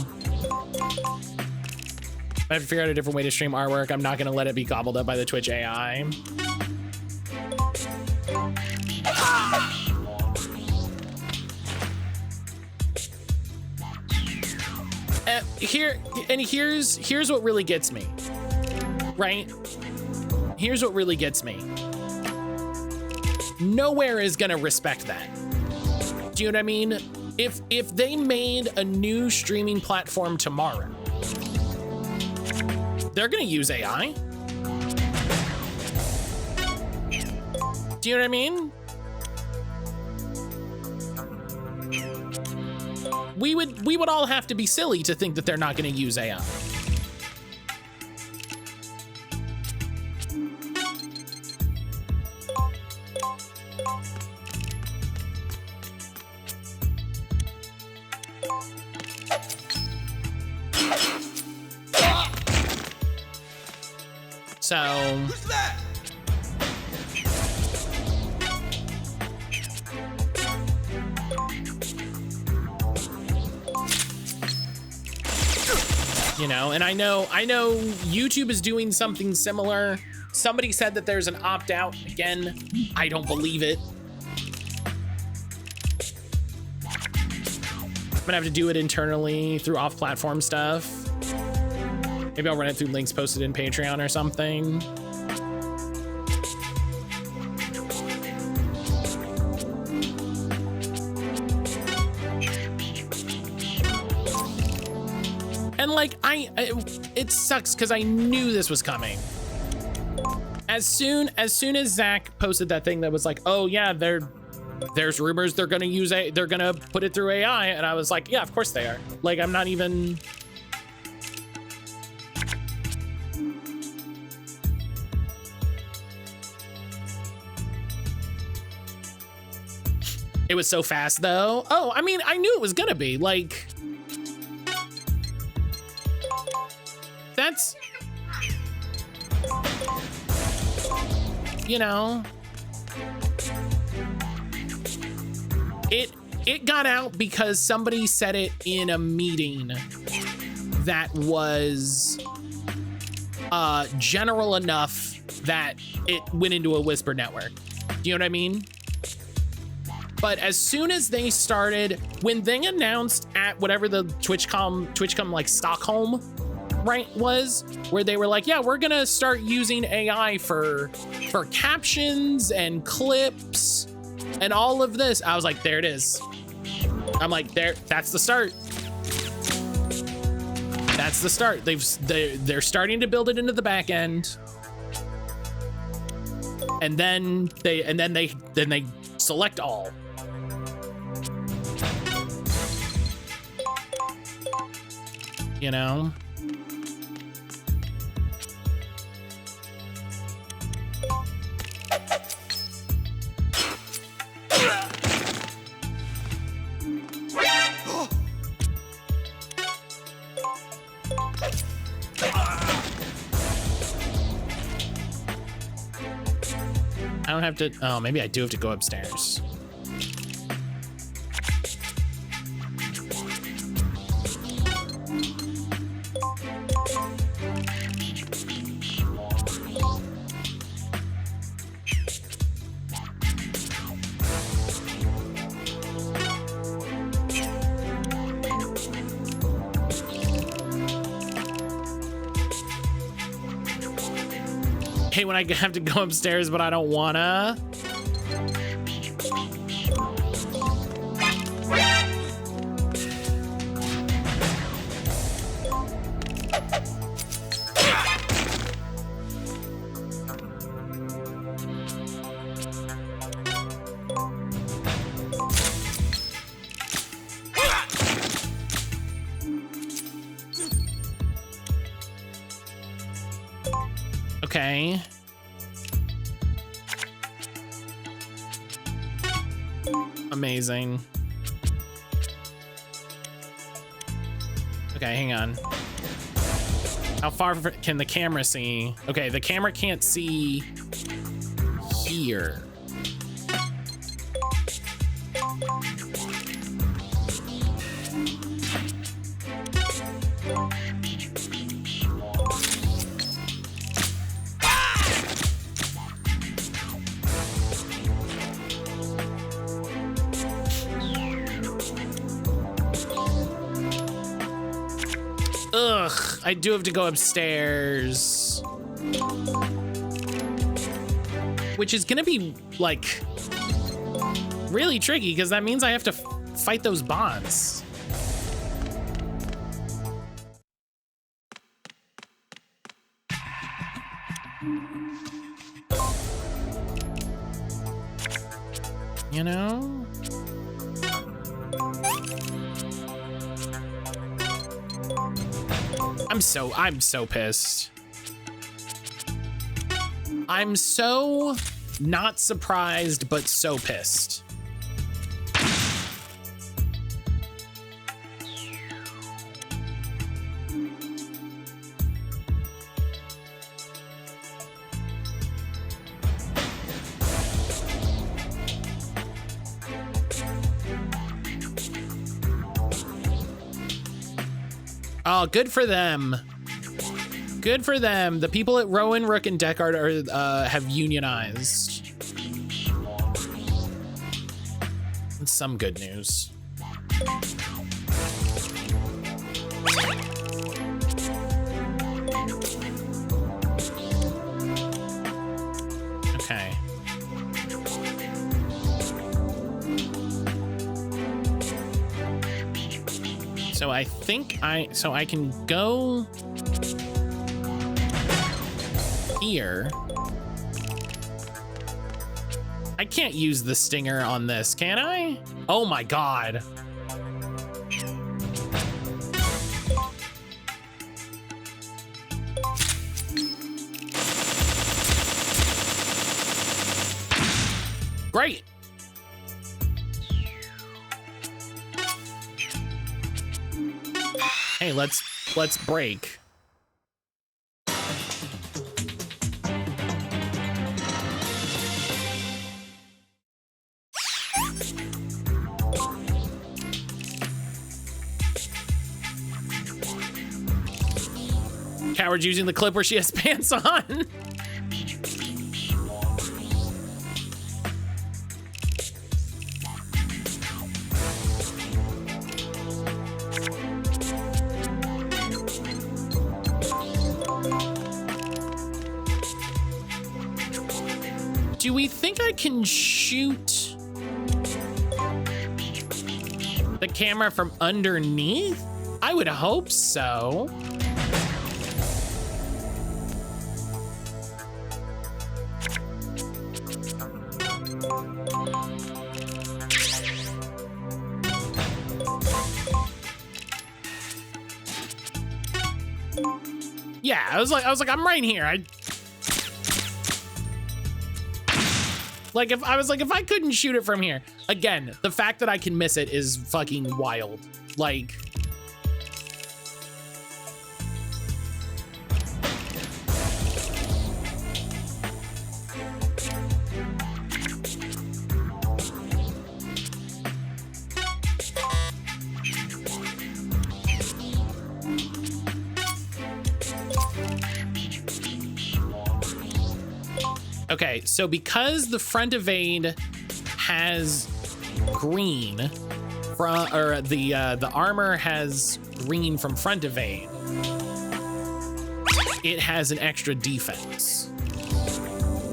I have to figure out a different way to stream artwork. I'm not going to let it be gobbled up by the Twitch AI. Here's what really gets me, right? Here's what really gets me. Nowhere is gonna respect that. Do you know what I mean? If they made a new streaming platform tomorrow, they're gonna use AI. Do you know what I mean? We would all have to be silly to think that they're not going to use AI. So, who's that? You know, and I know YouTube is doing something similar. Somebody said that there's an opt-out. Again, I don't believe it. I'm gonna have to do it internally through off-platform stuff. Maybe I'll run it through links posted in Patreon or something. And like, it sucks because I knew this was coming. As soon as Zach posted that thing that was like, oh yeah, there's rumors they're gonna put it through AI, and I was like, yeah, of course they are. Like, I'm not even. It was so fast though. Oh, I mean, I knew it was gonna be like, that's, you know, it got out because somebody said it in a meeting that was general enough that it went into a whisper network. Do you know what I mean? But as soon as they started, when they announced at whatever the TwitchCon like Stockholm, right, was, where they were like, yeah, we're gonna start using AI for captions and clips and all of this. I was like, there it is. I'm like, that's the start. That's the start. They're starting to build it into the back end. And then they select all. You know? I don't have to, oh, maybe I do have to go upstairs. Hey, when I have to go upstairs, but I don't wanna. Okay. Amazing. Okay, hang on. How far can the camera see? Okay, the camera can't see here. Ugh, I do have to go upstairs. Which is gonna be, like, really tricky, because that means I have to fight those bonds. You know? I'm so pissed. I'm so not surprised, but so pissed. Oh, good for them. Good for them. The people at Rowan, Rook, and Deckard are have unionized. That's some good news. Okay. So I think I can go here. I can't use the stinger on this, can I? Oh my God. Great. Hey, let's break. Coward's using the clip where she has pants on. Do we think I can shoot the camera from underneath? I would hope so. Yeah, I was like, I'm right here. If I couldn't shoot it from here, again, the fact that I can miss it is fucking wild. Like, okay, so because the front evade has green, the armor has green from front evade, it has an extra defense.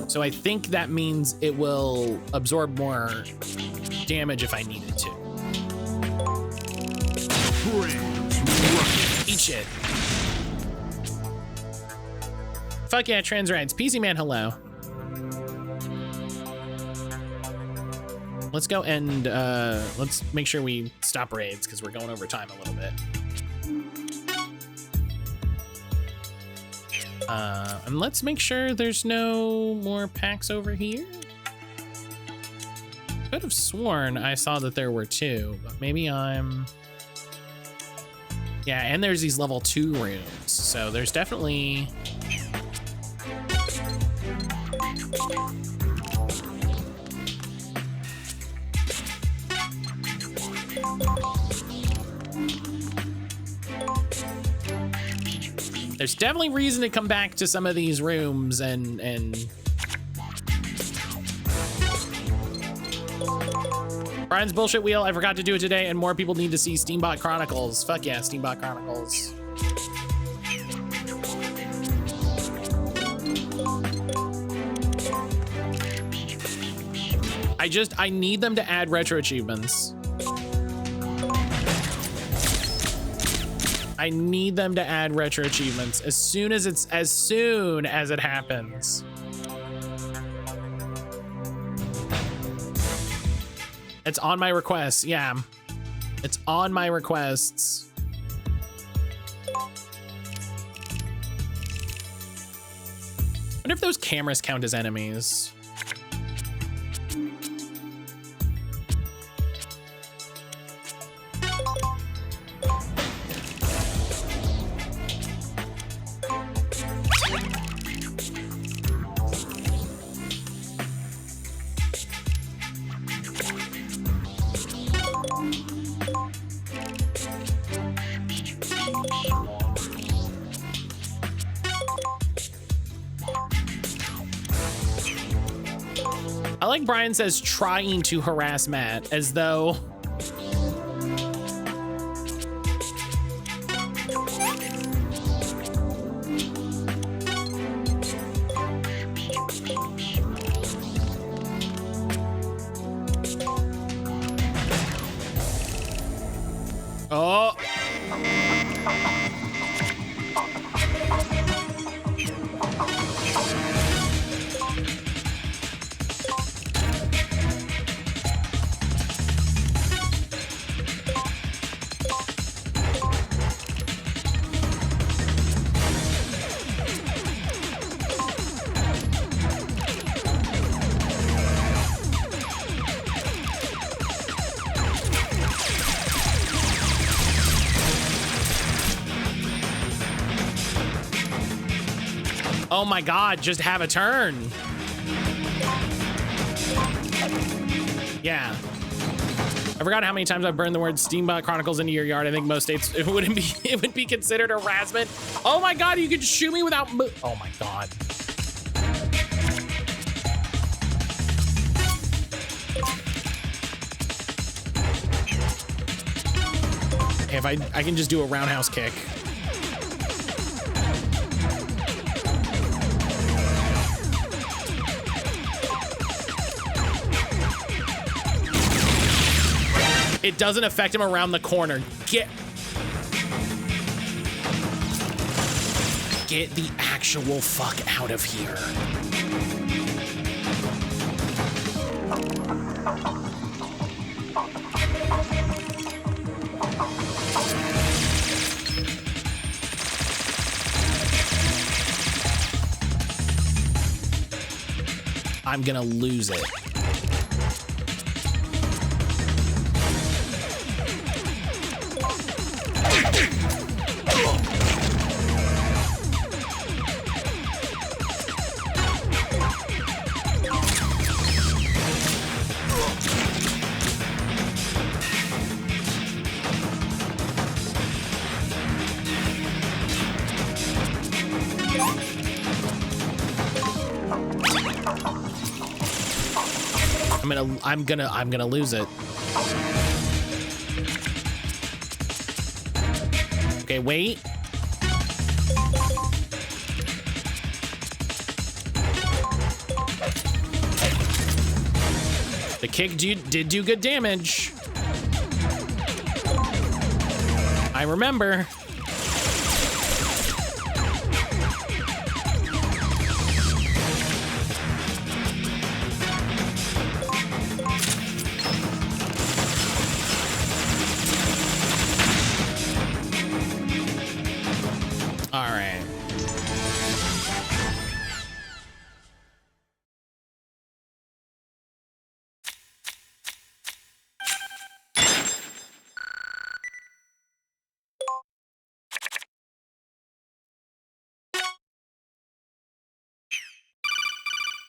So I think that means it will absorb more damage if I needed to. Eat shit. Fuck yeah, trans rights. PC man, hello. Let's go and let's make sure we stop raids because we're going over time a little bit. And let's make sure there's no more packs over here. Could have sworn I saw that there were 2, but maybe I'm... Yeah, and there's these level 2 rooms, so there's definitely... There's definitely reason to come back to some of these rooms and Brian's bullshit wheel. I forgot to do it today, and more people need to see Steambot Chronicles. Fuck yeah, Steambot Chronicles. I need them to add retro achievements. I need them to add retro achievements as soon as it happens. It's on my requests. Yeah, it's on my requests. Wonder if those cameras count as enemies. I like Brian says trying to harass Matt as though oh. Oh my God, just have a turn. Yeah. I forgot how many times I've burned the word Steamboat Chronicles into your yard. I think most states it would be considered harassment. Oh my God, you could shoot me without oh my God. If I can just do a roundhouse kick. It doesn't affect him around the corner. Get the actual fuck out of here. I'm gonna lose it. I'm gonna lose it. Okay, wait. The kick did do good damage. I remember.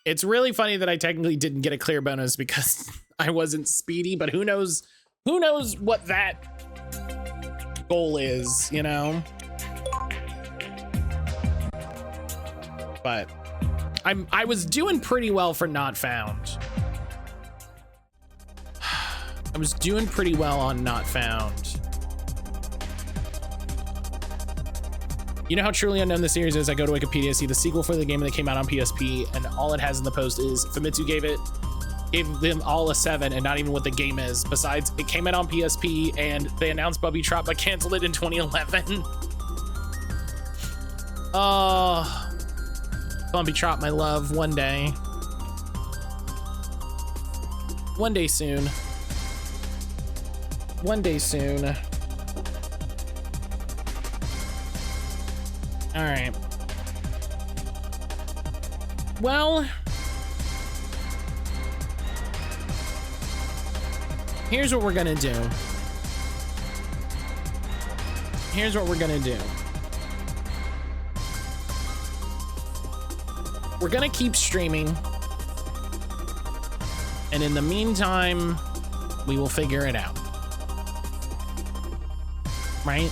It's really funny that I technically didn't get a clear bonus because I wasn't speedy, but who knows what that goal is, you know? But I was doing pretty well for not found. I was doing pretty well on not found. You know how truly unknown the series is? I go to Wikipedia, see the sequel for the game that came out on PSP, and all it has in the post is Famitsu gave them all a 7, and not even what the game is. Besides, it came out on PSP, and they announced Bubby Trot, but canceled it in 2011. Oh, Bubby Trot, my love, one day. One day soon. One day soon. All right. Well, here's what we're gonna do. Here's what we're gonna do. We're gonna keep streaming. And in the meantime, we will figure it out. Right?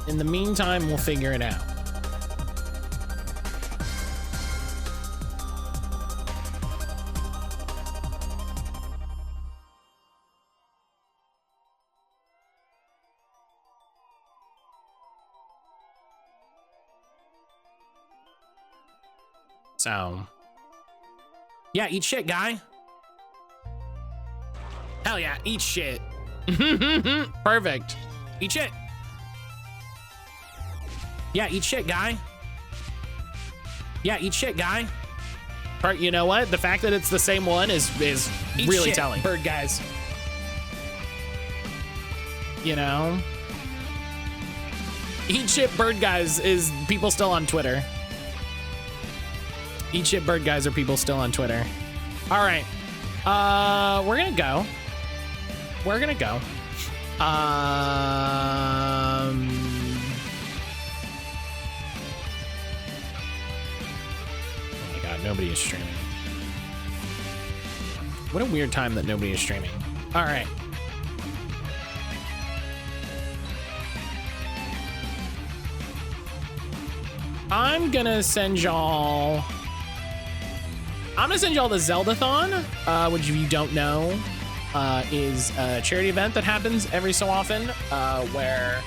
In the meantime, we'll figure it out. So, yeah, eat shit, guy. Hell yeah, eat shit. Perfect. Eat shit. Yeah, eat shit, guy. Yeah, eat shit, guy. You know what? The fact that it's the same one is really shit, telling. Bird guys. You know? Eat shit, bird guys is people still on Twitter. Eat shit, bird guys are people still on Twitter. All right. We're gonna go. We're gonna go. nobody is streaming. What a weird time that nobody is streaming. All right. I'm gonna send y'all the Zeldathon, which if you don't know, is a charity event that happens every so often, where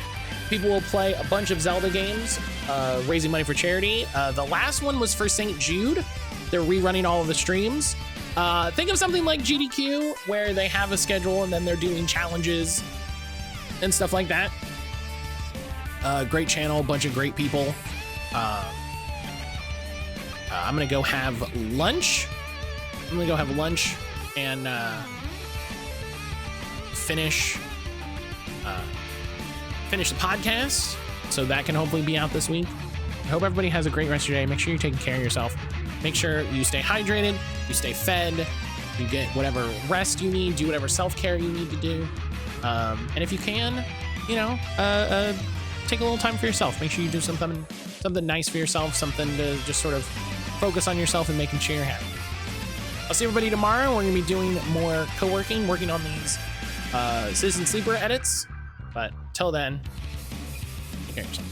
people will play a bunch of Zelda games, raising money for charity. The last one was for St. Jude. They're rerunning all of the streams. Think of something like GDQ, where they have a schedule and then they're doing challenges and stuff like that. Great channel, bunch of great people. I'm gonna go have lunch. And finish the podcast, so that can hopefully be out this week. I hope everybody has a great rest of your day. Make sure you're taking care of yourself. Make sure you stay hydrated, you stay fed, you get whatever rest you need, do whatever self-care you need to do. And if you can, you know, take a little time for yourself. Make sure you do something nice for yourself, something to just sort of focus on yourself and making sure you're happy. I'll see everybody tomorrow. We're gonna be doing more co-working, working on these Citizen Sleeper edits. But till then, take care of yourself.